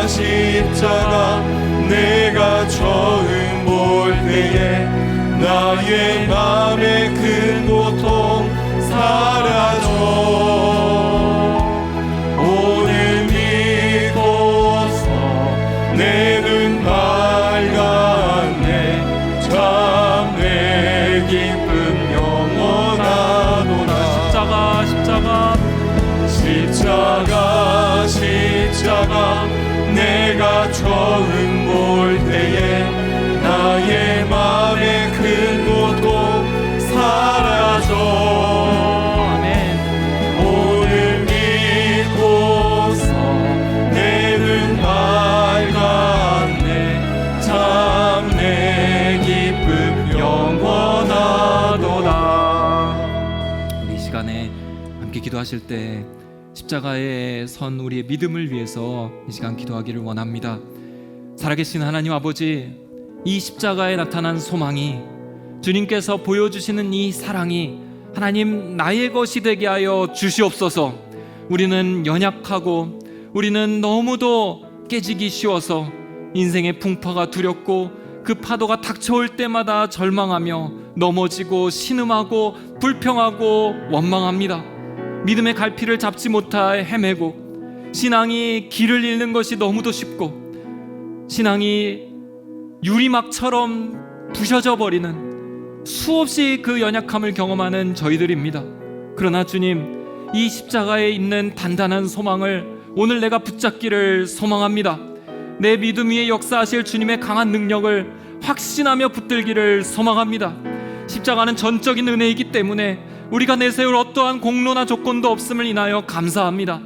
십자가 내가 처음 볼 때에 나의 맘의 큰 고통 사라져. 오늘 믿고서 내 눈 밝았네. 참 내 기쁨 영원하도다. 십자가 내가 처음 볼 때에 나의 맘의 큰 고통 사라져. 아멘. 오늘 믿고서 내 눈 밝았네. 참 내 기쁨 영원하도다. 우리 이 시간에 함께 기도하실 때 십자가에 선 우리의 믿음을 위해서 이 시간 기도하기를 원합니다. 살아계신 하나님 아버지, 이 십자가에 나타난 소망이, 주님께서 보여주시는 이 사랑이 하나님 나의 것이 되게 하여 주시옵소서. 우리는 연약하고 우리는 너무도 깨지기 쉬워서 인생의 풍파가 두렵고 그 파도가 닥쳐올 때마다 절망하며 넘어지고 신음하고 불평하고 원망합니다. 믿음의 갈피를 잡지 못하여 헤매고 신앙이 길을 잃는 것이 너무도 쉽고 신앙이 유리막처럼 부셔져 버리는 수없이 그 연약함을 경험하는 저희들입니다. 그러나 주님, 이 십자가에 있는 단단한 소망을 오늘 내가 붙잡기를 소망합니다. 내 믿음 위에 역사하실 주님의 강한 능력을 확신하며 붙들기를 소망합니다. 십자가는 전적인 은혜이기 때문에 우리가 내세울 어떠한 공로나 조건도 없음을 인하여 감사합니다.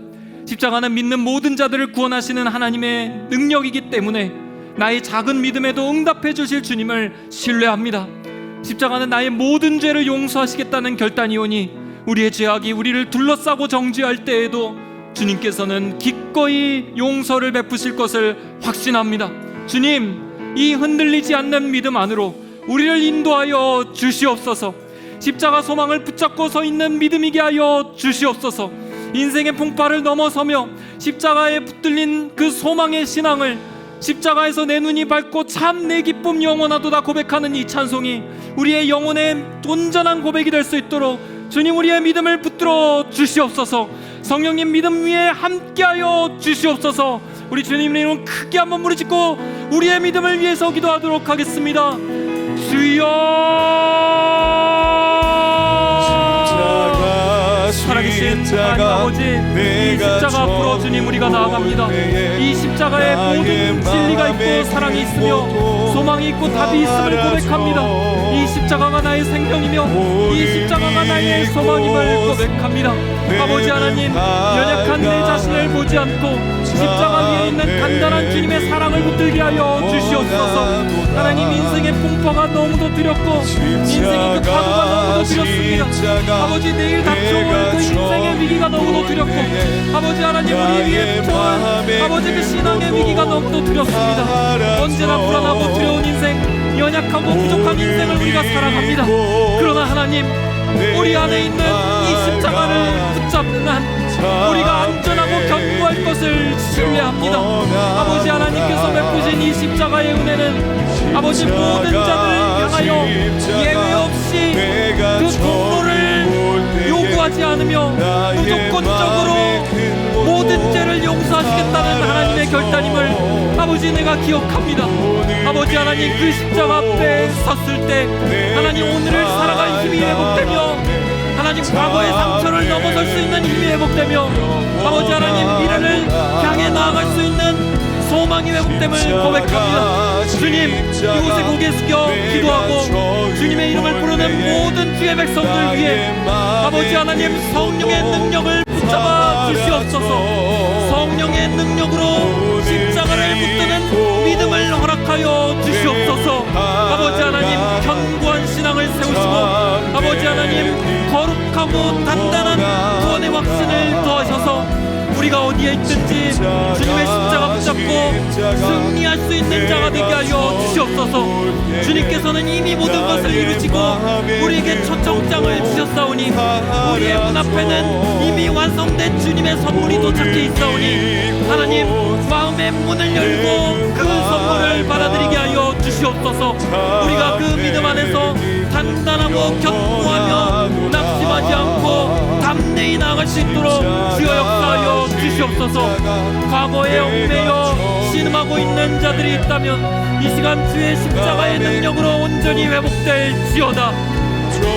십자가는 믿는 모든 자들을 구원하시는 하나님의 능력이기 때문에 나의 작은 믿음에도 응답해 주실 주님을 신뢰합니다. 십자가는 나의 모든 죄를 용서하시겠다는 결단이오니 우리의 죄악이 우리를 둘러싸고 정죄할 때에도 주님께서는 기꺼이 용서를 베푸실 것을 확신합니다. 주님, 이 흔들리지 않는 믿음 안으로 우리를 인도하여 주시옵소서. 십자가 소망을 붙잡고 서 있는 믿음이게 하여 주시옵소서. 인생의 풍파를 넘어서며 십자가에 붙들린 그 소망의 신앙을, 십자가에서 내 눈이 밝고 참 내 기쁨 영원하도다 고백하는 이 찬송이 우리의 영혼의 온전한 고백이 될 수 있도록 주님, 우리의 믿음을 붙들어 주시옵소서. 성령님 믿음 위에 함께하여 주시옵소서. 우리 주님의 이름 크게 한번 부르짖고 우리의 믿음을 위해서 기도하도록 하겠습니다. 주여, 살아계신 하나님 아버지, 이 십자가 앞으로 주님 우리가 나아갑니다. 이 십자가에 모든 진리가 있고 사랑이 있으며 소망이 있고 답이 있음을 고백합니다. 이 십자가가 나의 생명이며 이 십자가가 나의 소망임을 고백합니다. 아버지 하나님, 연약한 내 자신을 보지 않고 십자가 위에 있는 단단한 주님의 사랑을 붙들게 하여 주시옵소서. 하나님, 인생의 풍파가 너무도 두렵고 인생의 그 파도가 너무도 두렵습니다. 아버지, 내일 닥쳐올 그 인생의 위기가 너무도 두렵고 아버지 하나님, 우리 위에 닥쳐올 아버지 그 신앙의 위기가 너무도 두렵습니다. 언제나 불안하고 두려운 인생, 연약하고 부족한 인생을 우리가 살아갑니다. 그러나 하나님, 우리 안에 있는 이 십자가를 붙잡는 한 우리가 안전하고 견고할 것을 신뢰합니다. 아버지 하나님께서 베푸신 이 십자가의 은혜는 아버지 모든 자들을 향하여 예외 없이 그 공로를 요구하지 않으며 무조건적으로 모든 죄를 용서하시겠다는 하나님의 결단임을 아버지 내가 기억합니다. 아버지 하나님, 그 십자가 앞에 섰을 때 하나님, 오늘을 살아갈 힘이 회복되며 하나님, 과거의 상처를 넘어설 수 있는 힘이 회복되며 아버지 하나님, 미래를 향해 나아갈 수 있는 소망이 회복됨을 고백합니다. 주님, 이곳에 고개 숙여 기도하고 주님의 이름을 부르는 모든 주의 백성들 위해 아버지 하나님, 성령의 능력을 붙잡아 주시옵소서. 성령의 능력으로 십자가를 붙드는 믿음을 허락하여 주시옵소서. 아버지 하나님, 견고한 신앙을 세우시고 아버지 하나님, 거룩하고 단단한 구원의 확신을 더하셔서 우리가 어디에 있든지 주님의 십자가 붙잡고 승리할 수 있는 자가 되게 하여 주시옵소서. 주님께서는 이미 모든 것을 이루시고 우리에게 초청장을 주셨사오니 우리의 문 앞에는 이미 완성된 주님의 선물이 도착해 있사오니 하나님, 마음의 문을 열고 그 선물을 받아들이게 하여 주시옵소서. 우리가 그 믿음 안에서 단단하고 견고하며 낙심하지 않고 담대히 나아갈 수 있도록 주여 역사하여 주시옵소서. 과거에 얽매여 신음하고 있는 자들이 있다면 이 시간 주의 십자가의 능력으로 온전히 회복될지어다.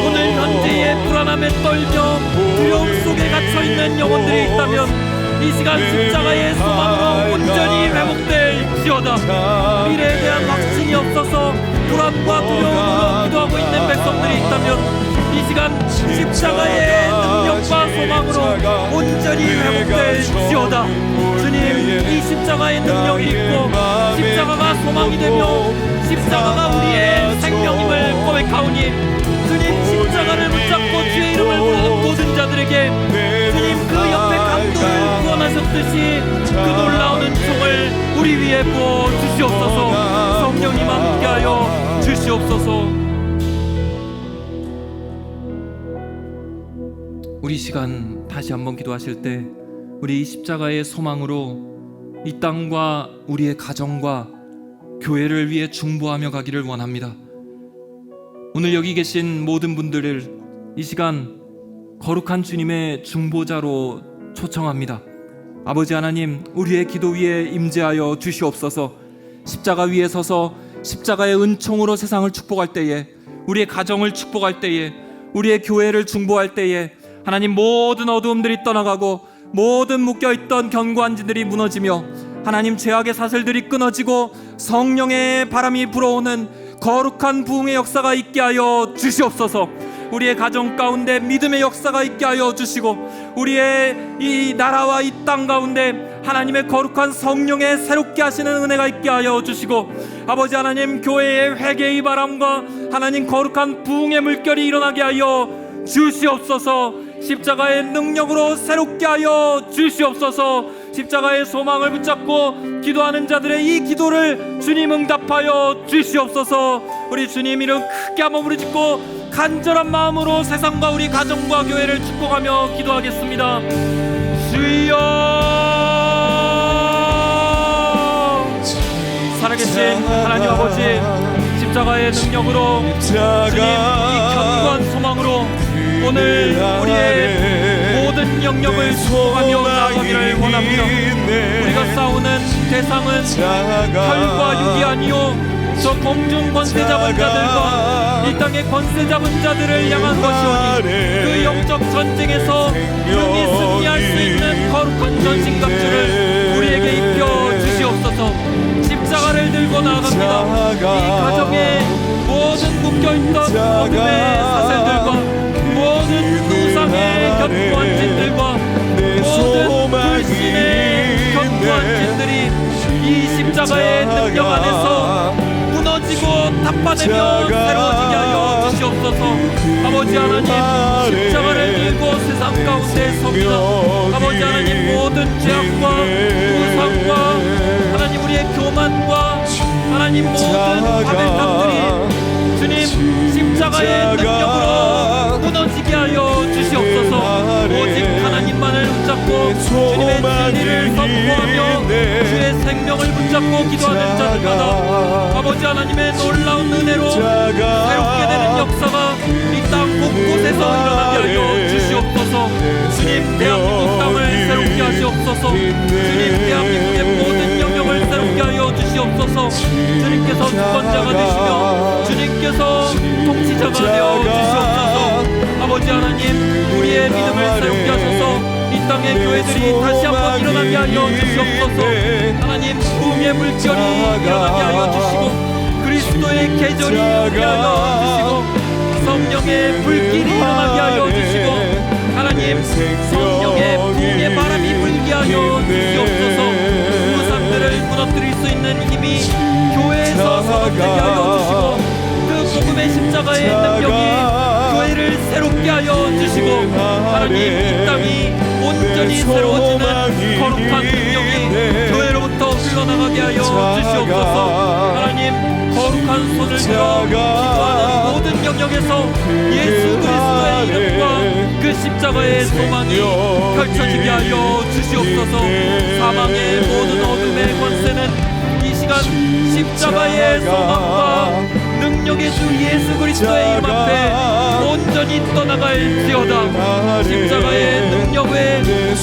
오늘 현재의 불안함에 떨며 두려움 속에 갇혀있는 영혼들이 있다면 이 시간 십자가의 소망으로 온전히 회복될지어다. 미래에 대한 확신이 없어서 불안과 두려움으로 기도하고 있는 백성들이 있다면 이 시간 십자가의 능력과 소망으로 온전히 회복될지어다. 주님, 이 십자가의 능력이 있고 십자가가 소망이 되며 십자가가 우리의 생명임을 고백하오니 주님, 십자가를 붙잡고 주의 이름을 부르는 모든 자들에게 주님, 그 옆에 강도를 구원하셨듯이 그 놀라운 은총을 우리 위에 부어 주시옵소서. 성령님 함께하여 주시옵소서. 우리 시간 다시 한번 기도하실 때 우리 이 십자가의 소망으로 이 땅과 우리의 가정과 교회를 위해 중보하며 가기를 원합니다. 오늘 여기 계신 모든 분들을 이 시간 거룩한 주님의 중보자로 초청합니다. 아버지 하나님, 우리의 기도 위에 임재하여 주시옵소서. 십자가 위에 서서 십자가의 은총으로 세상을 축복할 때에, 우리의 가정을 축복할 때에, 우리의 교회를 중보할 때에 하나님, 모든 어두움들이 떠나가고 모든 묶여있던 견고한 진들이 무너지며 하나님, 죄악의 사슬들이 끊어지고 성령의 바람이 불어오는 거룩한 부흥의 역사가 있게 하여 주시옵소서. 우리의 가정 가운데 믿음의 역사가 있게 하여 주시고 우리의 이 나라와 이 땅 가운데 하나님의 거룩한 성령의 새롭게 하시는 은혜가 있게 하여 주시고 아버지 하나님, 교회의 회개의 바람과 하나님 거룩한 부흥의 물결이 일어나게 하여 주시옵소서. 십자가의 능력으로 새롭게 하여 주시옵소서. 십자가의 소망을 붙잡고 기도하는 자들의 이 기도를 주님 응답하여 주시옵소서. 우리 주님 이름 크게 한번 부르짖고 간절한 마음으로 세상과 우리 가정과 교회를 축복하며 기도하겠습니다. 주여, 살아계신 하나님 아버지, 십자가의 능력으로 주님 이 견고한 소망으로 오늘 우리의 모든 영역을 축복하며 나아가기를 원합니다. 우리가 싸우는 대상은 혈과 육이 아니요 저 공중 권세 잡은 자들과 이 땅의 권세 잡은 자들을 향한 것이오니 그 영적 전쟁에서 능히 승리할 수 있는 거룩한 전신갑주를 우리에게 입혀 주시옵소서. 십자가를 들고 나아갑니다. 이 가정에 모든 묶여있던 어둠의 사슬들과 모든 누상의 견고한 진들과 모든 불신의 견고한 진들이 이 십자가의 능력 안에서 무너지고 답받으며 새로워지게 하여 주시옵소서. 아버지 하나님, 십자가를 들고 세상 가운데 섭니다. 아버지 하나님, 모든 죄악과 우상과 하나님 우리의 교만과 하나님 모든 바벨탑들이 주님 십자가의 능력으로 무너지게 하여 주시옵소서. 오직 하나님만을 붙잡고 주님의 진리를 선포하며 주의 생명을 붙잡고 기도하는 자들마다 아버지 하나님의 놀라운 은혜로 새롭게 되는 역사가 이 땅 곳곳에서 일어나게 하여 주시옵소서. 주님 대한민국 땅을 새롭게 하시옵소서. 주님 대한민국의 모든 영역을 새롭게 하여 주시옵소서. 주님께서 주권자가 되시며 주님께서 통치자가 되어 주시옵소서. 아버지 하나님, 우리의 믿음을 새롭게 하셔서 이 땅의 교회들이 다시 한번 일어나게 하여 주시옵소서. 하나님, 부흥의 물결이 일어나게 하여 주시고 그리스도의 계절이 일어나게 하여 주시고 성령의 불길이 일어나게 하여 주시고 하나님, 성령의 부흥의 바람이 불게 하여 주시옵소서. 우상들을 무너뜨릴 수 있는 힘이 교회에서 선언되게 하여 주시고 그 복음의 십자가의 능력이 교회를 새롭게 하여 주시고 하나님, 이 땅이 온전히 새로워지는 거룩한 능력이 교회로부터 흘러나가게 하여 주시옵소서. 하나님, 거룩한 손을 들어 기도하는 모든 영역에서 예수 그리스도의 이름과 그 십자가의 소망이 펼쳐지게 하여 주시옵소서. 사망의 모든 어둠의 권세는 이 시간 십자가의 소망과 능력의 주 예수 그리스도의 이름 앞에 온전히 떠나갈지어다. 십자가의 능력 외에 그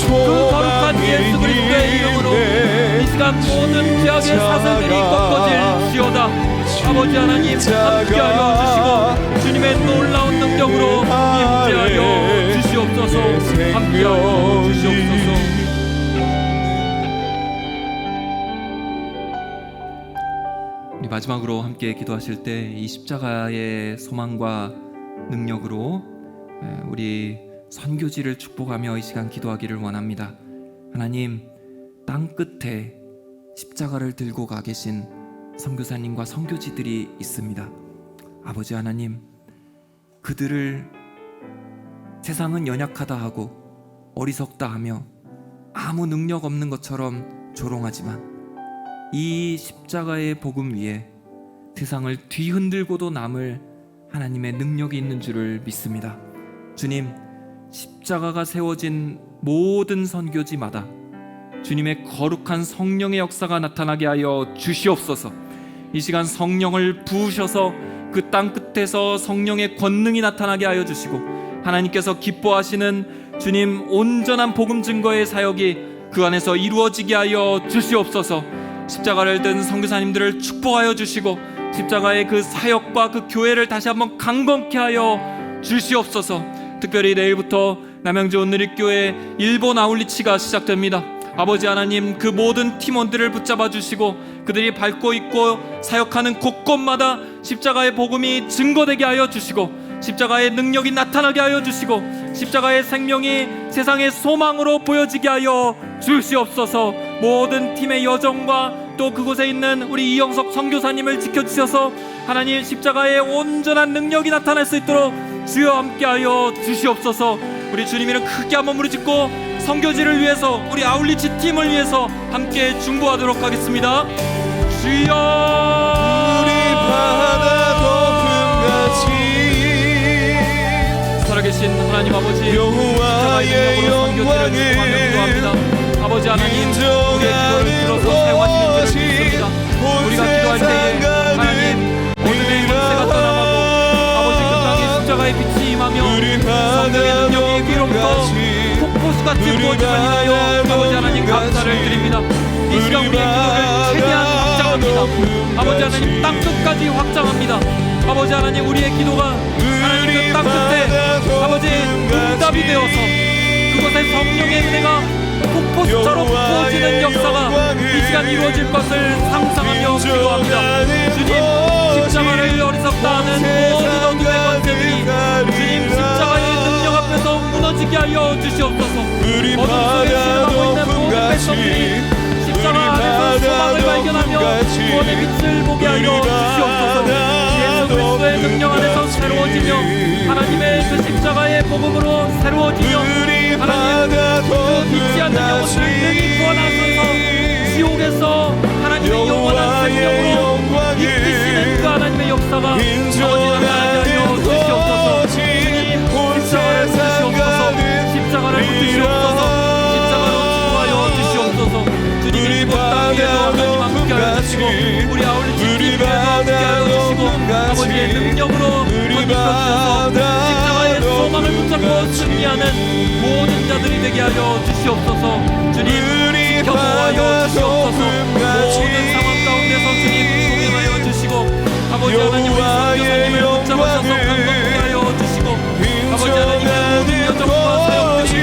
거룩한 예수 그리스도의 이름으로 이 시간 모든 죄악의 사슬들이 꺾어질지어다. 아버지 하나님, 함께하여 주시고 주님의 놀라운 능력으로 임재하여 주시옵소서. 함께하여 주시옵소서. 우리 마지막으로 함께 기도하실 때 이 십자가의 소망과 능력으로 우리 선교지를 축복하며 이 시간 기도하기를 원합니다. 하나님, 땅 끝에 십자가를 들고 가 계신 선교사님과 선교지들이 있습니다. 아버지 하나님, 그들을 세상은 연약하다 하고 어리석다 하며 아무 능력 없는 것처럼 조롱하지만 이 십자가의 복음 위에 세상을 뒤흔들고도 남을 하나님의 능력이 있는 줄을 믿습니다. 주님, 십자가가 세워진 모든 선교지마다 주님의 거룩한 성령의 역사가 나타나게 하여 주시옵소서. 이 시간 성령을 부으셔서 그 땅 끝에서 성령의 권능이 나타나게 하여 주시고 하나님께서 기뻐하시는 주님 온전한 복음 증거의 사역이 그 안에서 이루어지게 하여 주시옵소서. 십자가를 든 선교사님들을 축복하여 주시고 십자가의 그 사역과 그 교회를 다시 한번 강건케 하여 주시옵소서. 특별히 내일부터 남양주 온누리교회 일본 아울리치가 시작됩니다. 아버지 하나님, 그 모든 팀원들을 붙잡아 주시고 그들이 밟고 있고 사역하는 곳곳마다 십자가의 복음이 증거되게 하여 주시고 십자가의 능력이 나타나게 하여 주시고 십자가의 생명이 세상의 소망으로 보여지게 하여 주시옵소서. 모든 팀의 여정과 또 그곳에 있는 우리 이영석 선교사님을 지켜주셔서 하나님, 십자가의 온전한 능력이 나타날 수 있도록 주여 함께하여 주시옵소서. 우리 주님 이름 크게 한번 부르짖고 선교지를 위해서, 우리 아울리치 팀을 위해서 함께 중보하도록 하겠습니다. 주여, 우리 바다 덮음같이 살아계신 하나님 아버지, 여호와의 영광을 기도합니다. 아버지 하나님, 우리의 기도를 들어서 사용하시는 줄을 믿습니다. 우리가 기도할 때에 하나님 어둠의 권세가 떠나가고 아버지 그 땅에 십자가의 빛이 임하며 성령의 능력이 위로부터 폭포수 같이 부어지는 인하여 아버지 하나님 감사를 드립니다. 이 시간 우리의 기도를 최대한 확장합니다. 아버지 하나님 땅끝까지 확장합니다. 아버지 하나님, 우리의 기도가 하나님 그 땅끝에 아버지 응답이 되어서 그곳에 성령의 은혜가 폭포수처럼 부어지는 역사가 이 시간 이루어질 것을 상상하며 기도합니다. 주님, 십자가를 어리석다 하는 모든 어둠의 권세들이 주님 십자가의 능력 앞에서 무너지게 하여 주시옵소서. 어둠 속에 신음하고 있는 모든 백성들이 십자가 안에서 소망을 발견하며 구원의 빛을 보게 하여 주시옵소서. 예수 그리스도의 능력 안에서 새로워지며 하나님의 그 십자가의 복음으로 새로워지며 하나님 그 믿지 않는 영혼들을 능히 구원하소서. 지옥에서 하나님의 영원한 생명으로 이끄시는 그 하나님의 역사가 아버지 나타나게 하여 주시옵소서. 주님, 십자가를 붙으시옵소서. 십자가를 붙으시옵소서. 십자가로 치유하여 주시옵소서. 주님이 이곳 땅에도 하나님 함께하여 주시고 우리 아울리치 팀에도 함께하여 주시고 아버지의 능력으로 건립하셔서 십자가의 소망을 붙잡고 승리하는 모든 자들이 되게 하여 주시옵소서. 주님, 지켜보아여 주시옵소서. 모든 상황 가운데서 주님 동행하여 주시고 아버지 하나님 우리 선교사님을 붙잡으셔서 감동하게 하여 주시고 아버지 하나님 모든 여정과 사역들이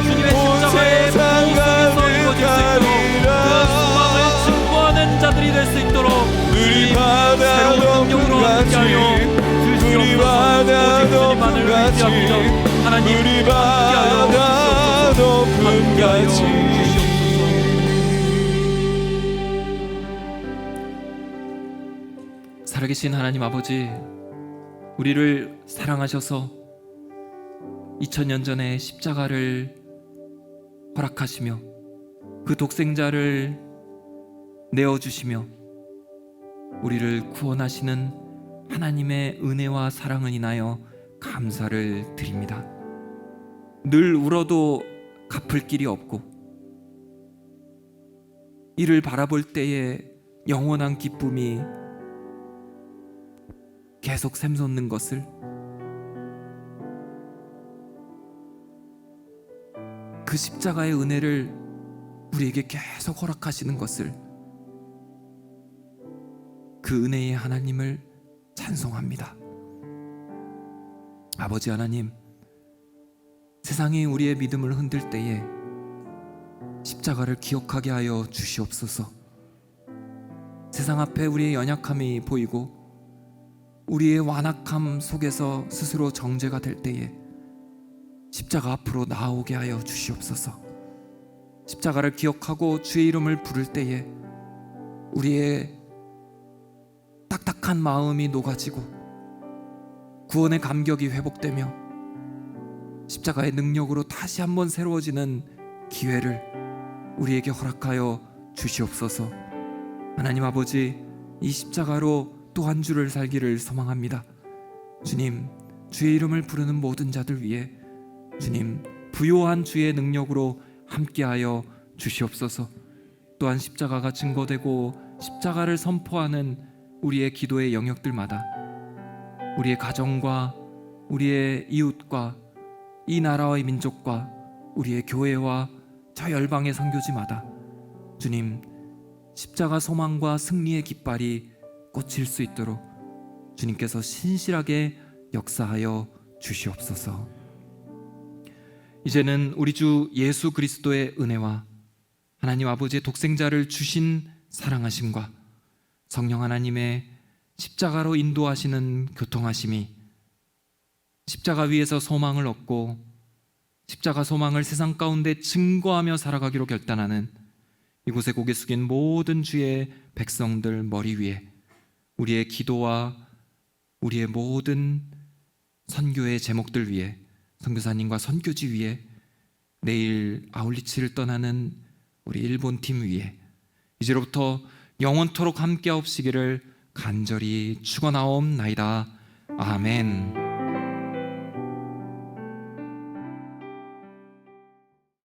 주님의 십자가의 보호 속에서 이루어질 수 있도록 그 소망을 증거하는 자들이 될 수 있도록 주님 새로운 능력으로 함께하여 주시옵소서. 오직 주님만을 의지합니다. 하나님 함께하여 주시옵소서. 함께하여 주시옵소서. 살아계신 하나님 아버지, 우리를 사랑하셔서 2000년 전에 십자가를 허락하시며 그 독생자를 내어주시며 우리를 구원하시는 하나님의 은혜와 사랑을 인하여 감사를 드립니다. 늘 울어도 갚을 길이 없고 이를 바라볼 때에 영원한 기쁨이 계속 샘솟는 것을, 그 십자가의 은혜를 우리에게 계속 허락하시는 것을, 그 은혜의 하나님을 찬송합니다. 아버지 하나님, 세상이 우리의 믿음을 흔들 때에 십자가를 기억하게 하여 주시옵소서. 세상 앞에 우리의 연약함이 보이고 우리의 완악함 속에서 스스로 정죄가 될 때에 십자가 앞으로 나아오게 하여 주시옵소서. 십자가를 기억하고 주의 이름을 부를 때에 우리의 딱딱한 마음이 녹아지고 구원의 감격이 회복되며 십자가의 능력으로 다시 한번 새로워지는 기회를 우리에게 허락하여 주시옵소서. 하나님 아버지, 이 십자가로 또 한 주를 살기를 소망합니다. 주님, 주의 이름을 부르는 모든 자들 위해 주님 부요한 주의 능력으로 함께하여 주시옵소서. 또한 십자가가 증거되고 십자가를 선포하는 우리의 기도의 영역들마다 우리의 가정과 우리의 이웃과 이 나라의 민족과 우리의 교회와 저 열방의 선교지마다 주님 십자가 소망과 승리의 깃발이 꽂힐 수 있도록 주님께서 신실하게 역사하여 주시옵소서. 이제는 우리 주 예수 그리스도의 은혜와 하나님 아버지의 독생자를 주신 사랑하심과 성령 하나님의 십자가로 인도하시는 교통하심이, 십자가 위에서 소망을 얻고 십자가 소망을 세상 가운데 증거하며 살아가기로 결단하는 이곳에 고개 숙인 모든 주의 백성들 머리 위에 우리의 기도와 우리의 모든 선교의 제목들 위에, 선교사님과 선교지 위에 내일 아울리치를 떠나는 우리 일본 팀 위에 이제로부터 영원토록 함께하옵시기를 간절히 축원하옵나이다. 아멘.